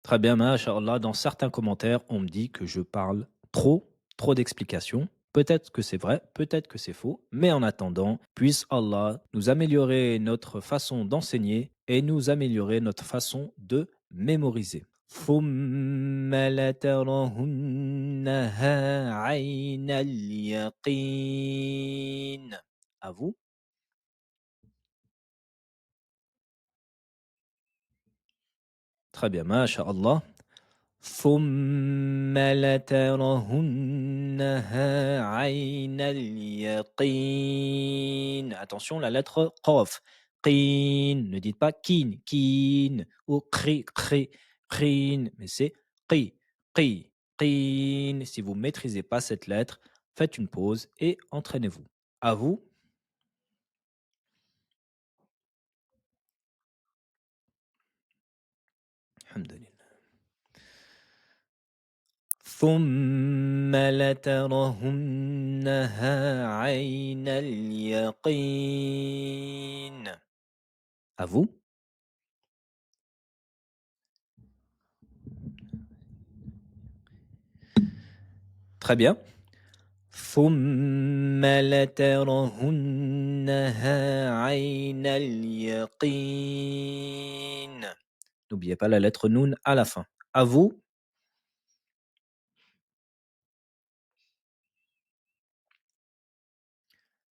Très bien, masha'Allah. Dans certains commentaires, on me dit que je parle trop d'explications. Peut-être que c'est vrai, peut-être que c'est faux, mais en attendant, puisse Allah nous améliorer notre façon d'enseigner et nous améliorer notre façon de mémoriser. ثم لترهنها عين اليقين. À vous. Très bien, masha'Allah. ثم لترهنها عين اليقين. Attention, la lettre قاف. قين. Ne dites pas kin, kin ou kri, kri, krin, mais c'est qi, qi, qin. Si vous ne maîtrisez pas cette lettre, faites une pause et entraînez-vous. À vous. Alhamdulillah. ثم لترهنها عين اليقين. À vous. Très bien. ثم لترهنها عين اليقين. N'oubliez pas la lettre Noun à la fin. À vous.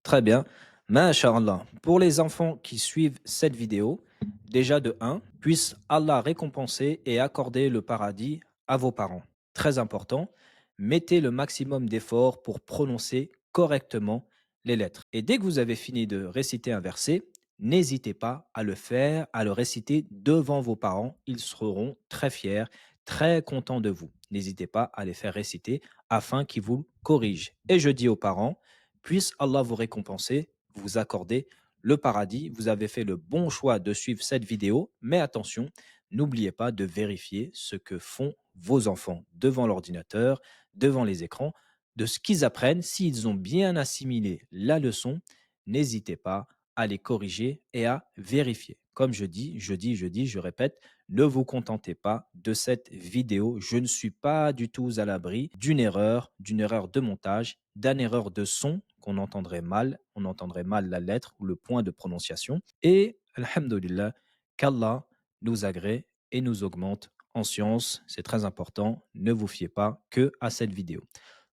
Très bien. Masha'Allah. Pour les enfants qui suivent cette vidéo, déjà de un, puisse Allah récompenser et accorder le paradis à vos parents. Très important. Mettez le maximum d'efforts pour prononcer correctement les lettres. Et dès que vous avez fini de réciter un verset, n'hésitez pas à le faire, à le réciter devant vos parents. Ils seront très fiers, très contents de vous. N'hésitez pas à les faire réciter afin qu'ils vous corrigent. Et je dis aux parents, puisse Allah vous récompenser, vous accorder le paradis. Vous avez fait le bon choix de suivre cette vidéo, mais attention, n'oubliez pas de vérifier ce que font vos enfants devant l'ordinateur, devant les écrans, de ce qu'ils apprennent. S'ils ont bien assimilé la leçon, n'hésitez pas à les corriger et à vérifier. Comme je répète, ne vous contentez pas de cette vidéo. Je ne suis pas du tout à l'abri d'une erreur de montage, d'une erreur de son qu'on entendrait mal. On entendrait mal la lettre ou le point de prononciation. Et, alhamdulillah, qu'Allah nous agrée et nous augmente en science. C'est très important. Ne vous fiez pas que à cette vidéo.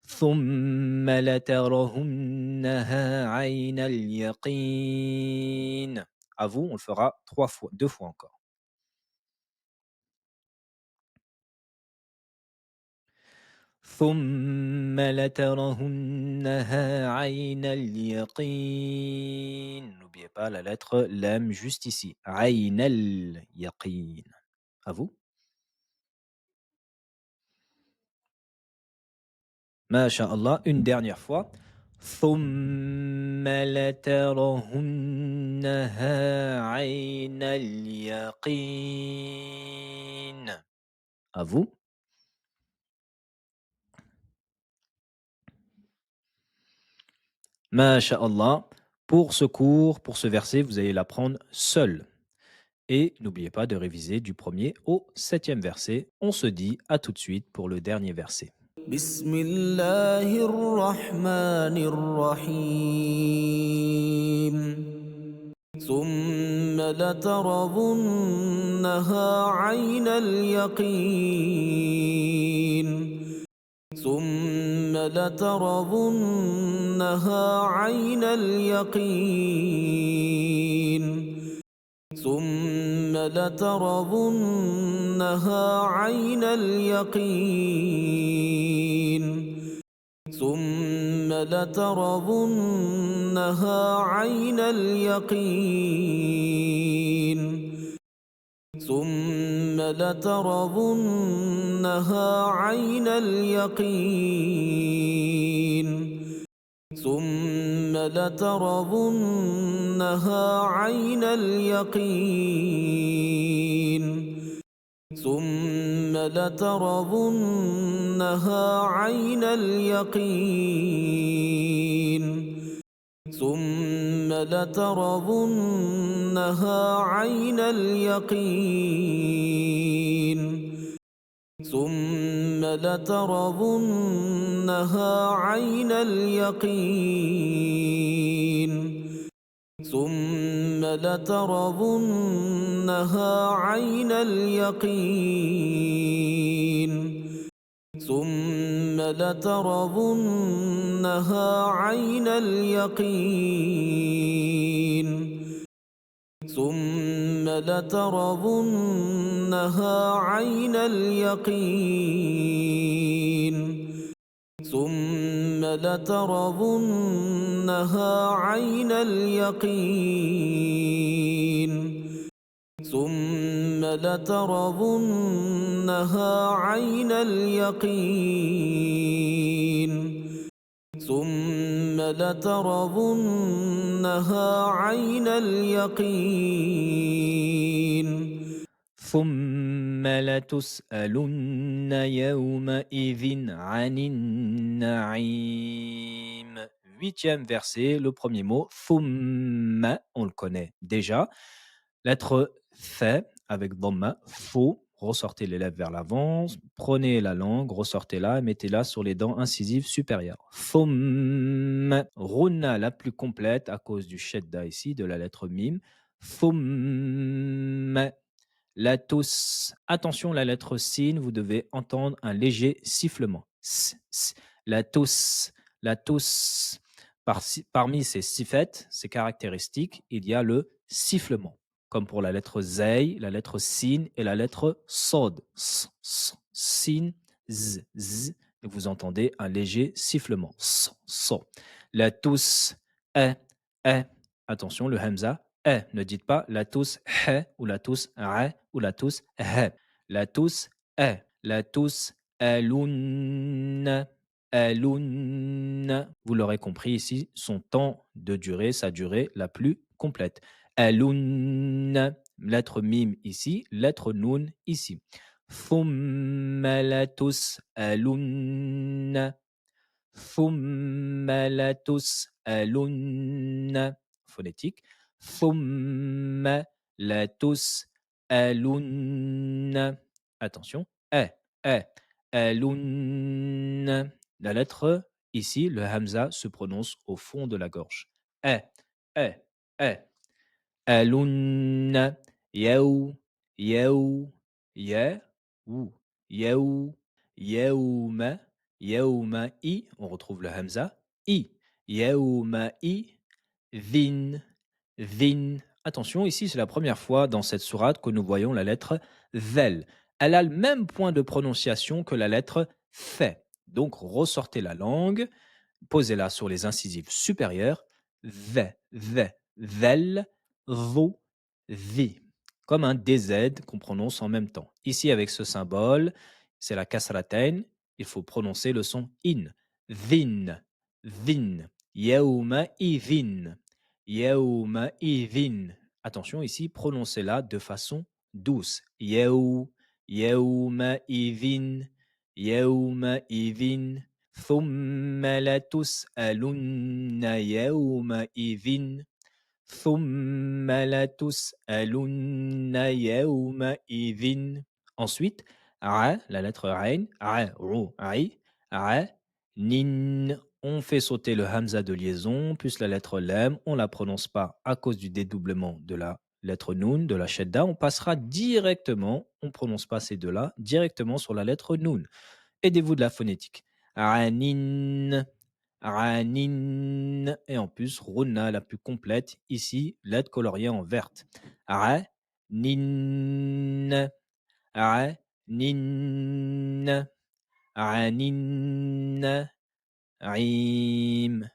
ثم لترهنها عين اليقين. À vous, on le fera 3 fois, 2 fois encore. ثم لترهنها عين اليقين. N'oubliez pas la lettre lem juste ici. عين اليقين. À vous. Masha'Allah, une dernière fois. ثم لترهنها عين اليقين. À vous. Masha'Allah. Pour ce cours, pour ce verset, vous allez l'apprendre seul. Et n'oubliez pas de réviser du premier au septième verset. On se dit à tout de suite pour le dernier verset. بسم الله الرحمن الرحيم ثم لترضنها عين اليقين ثم لترضنها عين اليقين ثم لترضنها عين اليقين ثم لترضنها عين اليقين ثم لترضنها عين اليقين ثم لترضنها عين اليقين ثم لترضنها عين اليقين ثم لترضنها عين اليقين ثم لترضنها عين اليقين ثم لترضنها عين اليقين ثم لترضنها عين اليقين ثم لترضنها عين اليقين ثم لترضنها عين اليقين ثم لترضنها عين اليقين ثم لترضنها عين اليقين ثم لتسألن يومئذ عن النعيم. Huitième verset, le premier mot, thumma, on le connaît déjà. Lettre th avec dhamma, faux, ressortez les lèvres vers l'avant, prenez la langue, ressortez-la et mettez-la sur les dents incisives supérieures. Thumma, runa la plus complète à cause du shedda ici, de la lettre mim. Thumma, la tous. Attention, la lettre sin, vous devez entendre un léger sifflement. La tous, la tous. Parmi ces sifettes, ces caractéristiques, il y a le sifflement, comme pour la lettre zay, la lettre sin et la lettre sod. Sin, z. Et vous entendez un léger sifflement. So. La tous, eh, eh. Attention, le hamza, eh. Ne dites pas la tous, he, ou la tous, re, ou la tous, he. La tous, eh. La tous, alun, alun. Vous l'aurez compris ici, son temps de durée, sa durée la plus complète. Alun, lettre mim ici, lettre nun ici. Thumma la tus'alun. Thumma la tus'alun. Phonétique. Thumma la tus'alun. Attention. Alun. La lettre ici, le hamza se prononce au fond de la gorge. Eh, eh, eh. Alun, yaou, yaou, ya, ou, yaou, yaouma, yaouma, i, on retrouve le hamza, i, yaouma, i, vin, vin. Attention, ici c'est la première fois dans cette sourate que nous voyons la lettre vel. Elle a le même point de prononciation que la lettre fait. Donc ressortez la langue, posez-la sur les incisives supérieures, vel, vo, vi, comme un DZ qu'on prononce en même temps. Ici, avec ce symbole, c'est la kasratain, il faut prononcer le son in. Vin, vin, yaouma ivin, yaouma ivin. Attention, ici, prononcez-la de façon douce. Yaou, يومئذ يومئذ ثم لتسألن يومئذ ثم لتسألن يومئذ. Ensuite, la lettre Ain, Rou, Nin. On fait sauter le Hamza de liaison, plus la lettre Lem. On ne la prononce pas à cause du dédoublement de la lettre Noun, de la Shedda. On passera directement, on ne prononce pas ces deux-là, directement sur la lettre Noun. Aidez-vous de la phonétique. Anin, Anin. Et en plus, Runa, la plus complète, ici, lettre coloriée en verte. Anin, Anin, Anin, Aim.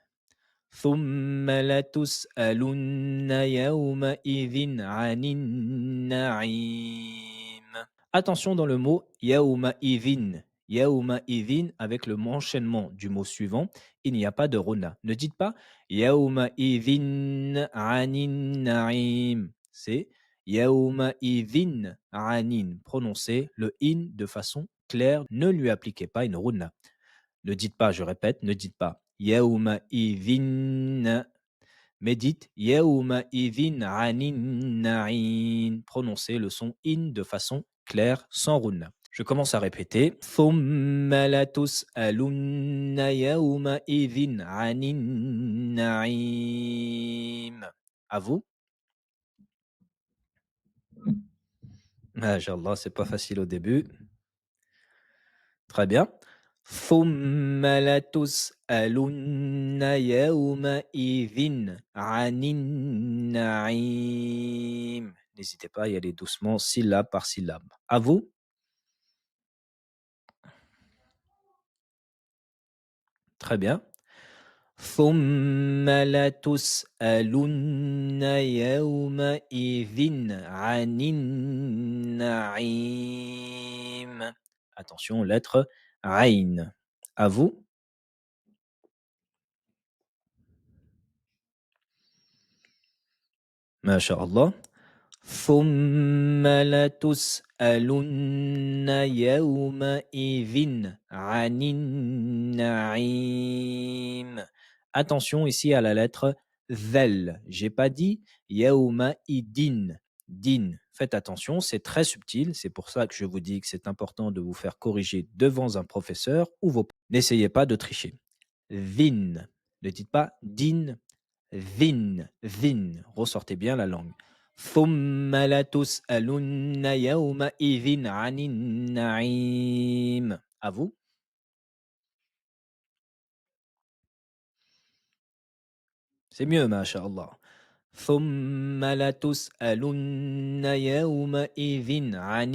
ثم لتسألن يومئذ عن النعيم. Attention dans le mot yaouma idhin avec le enchaînement du mot suivant, il n'y a pas de rona. Ne dites pas yaouma idhin anin naim. C'est yaouma idhin anin. Prononcez le in de façon claire. Ne lui appliquez pas une runa. Ne dites pas, je répète, ne dites pas yaouma idhin, mais dites yaouma idhin anin na'in. Prononcez le son in de façon claire, sans runa. Je commence à répéter. Thumma latus'alunna yawma idhin anin na'im. À vous. Masha'Allah, c'est pas facile au début. Très bien. ثم لتسألن يومئذ عن النعيم. N'hésitez pas à y aller doucement, syllabe par syllabe. À vous. Très bien. ثم لتسألن يومئذ عن النعيم. Attention, lettre Ain. À vous. Masha'Allah. ثم لتسألن يومئذ عن النعيم. Attention ici à la lettre zel. J'ai pas dit yaouma'idin. Din. Faites attention, c'est très subtil. C'est pour ça que je vous dis que c'est important de vous faire corriger devant un professeur ou vos. N'essayez pas de tricher. Vin. Ne dites pas din. Vin. Vin. Ressortez bien la langue. ثم لتسألن يومئذ عن النعيم. À vous. C'est mieux, masha'Allah. ثم لتسألن يومئذ عن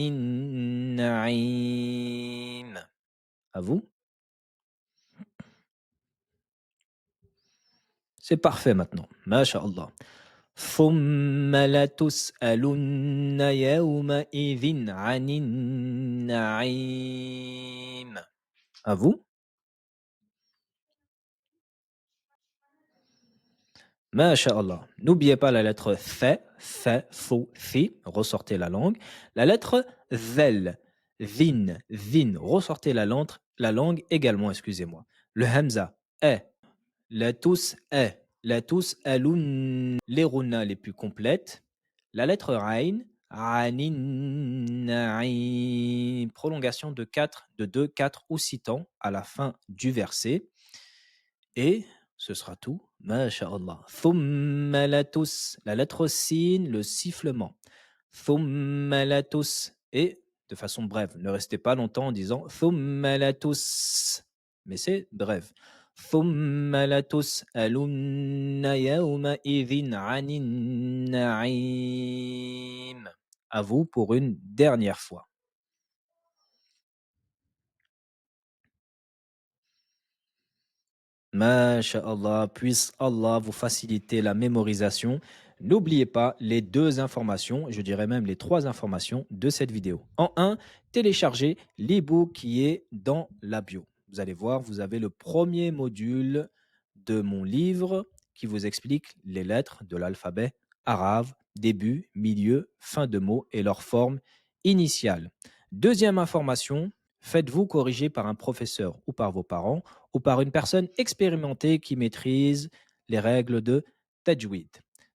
النعيم. À vous. C'est parfait maintenant. Masha'Allah. ثم لتسألن يومئذ عن النعيم. À vous. Masha'Allah. N'oubliez pas la lettre fou, fi, ressortez la langue. La lettre zel, vin, ressortez la langue également, excusez-moi. Le hamza, est, la tous, alun, les runas les plus complètes. La lettre rain, anin, na'im, prolongation de 4, de 2, 4 ou 6 temps à la fin du verset. Et ce sera tout. Masha'Allah. Thumma latus, la lettre sin, le sifflement. Thumma latus. Et de façon brève, ne restez pas longtemps en disant Thumma latus. Mais c'est bref. Thumma latus alunna yawma idhin anin na'im. À vous pour une dernière fois. Masha'Allah, puisse Allah vous faciliter la mémorisation. N'oubliez pas les deux informations, je dirais même les trois informations de cette vidéo. En un, téléchargez l'e-book qui est dans la bio. Vous allez voir, vous avez le premier module de mon livre qui vous explique les lettres de l'alphabet arabe, début, milieu, fin de mots et leur forme initiale. Deuxième information, faites-vous corriger par un professeur ou par vos parents ou par une personne expérimentée qui maîtrise les règles de Tajwid.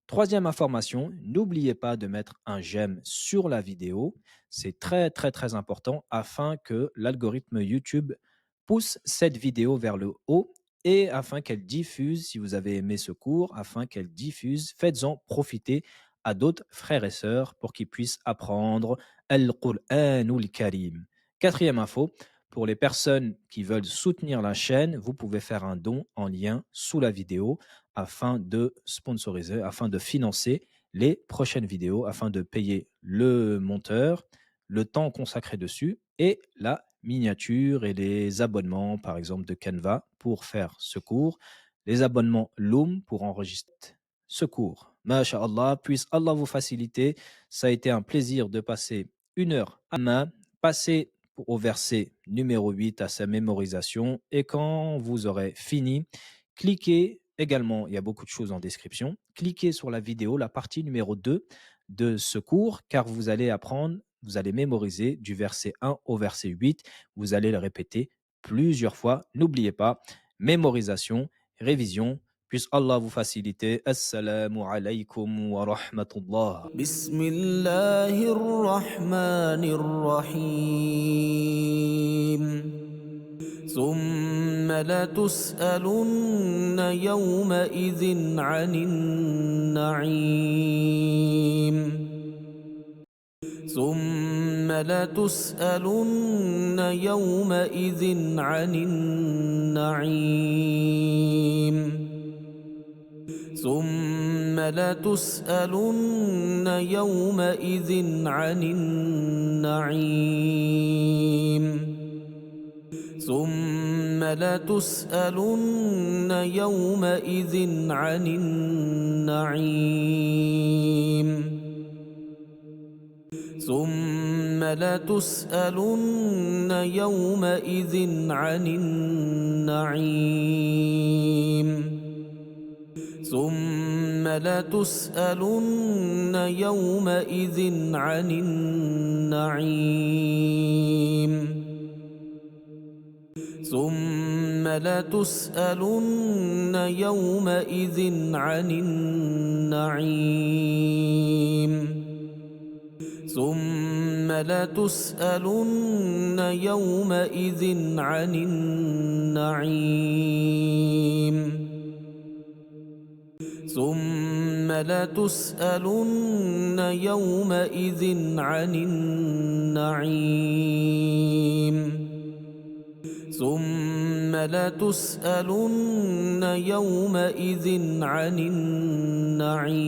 Troisième information, n'oubliez pas de mettre un j'aime sur la vidéo. C'est très très très important afin que l'algorithme YouTube pousse cette vidéo vers le haut et afin qu'elle diffuse, si vous avez aimé ce cours, afin qu'elle diffuse, faites-en profiter à d'autres frères et sœurs pour qu'ils puissent apprendre Al-Qur'anul Karim. Quatrième info, pour les personnes qui veulent soutenir la chaîne, vous pouvez faire un don en lien sous la vidéo afin de sponsoriser, afin de financer les prochaines vidéos, afin de payer le monteur, le temps consacré dessus et la miniature et les abonnements, par exemple, de Canva pour faire ce cours, les abonnements Loom pour enregistrer ce cours. Masha'Allah, puisse Allah vous faciliter. Ça a été un plaisir de passer une heure à main, passer au verset numéro 8 à sa mémorisation. Et quand vous aurez fini, cliquez également, il y a beaucoup de choses en description, cliquez sur la vidéo, la partie numéro 2 de ce cours, car vous allez apprendre, vous allez mémoriser du verset 1 au verset 8. Vous allez le répéter plusieurs fois. N'oubliez pas, mémorisation, révision. Puisse Allah vous faciliter. Assalamu alaikum wa rahmatullah. بسم الله الرحمن الرحيم ثم لتسألن يومئذ عن النعيم ثم لتسألن يومئذ عن النعيم ثم لتسألن يومئذ عن النعيم ثم لتسألن يومئذ عن النعيم ثم لتسألن يومئذ عن النعيم ثم لتسألن يومئذ عن النعيم ثم لتسألن يومئذ عن النعيم ثم لتسألن يومئذ عن النعيم ثم لتسألن يومئذ عن النعيم ثم لتسألن يومئذ عن النعيم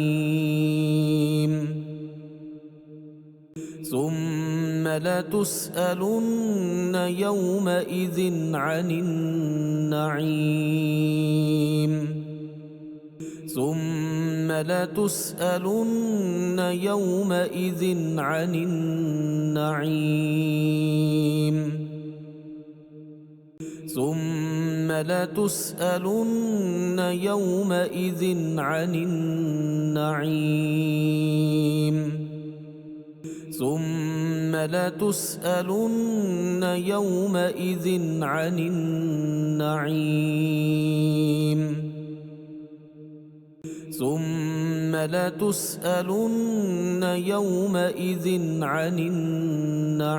ثم لتسألن يومئذ عن النعيم ثم لتسألن يومئذ عن النعيم ثم لتسألن يومئذ عن النعيم ثم لتسألن يومئذ عن النعيم ثم لتسألن يومئذ عن النعيم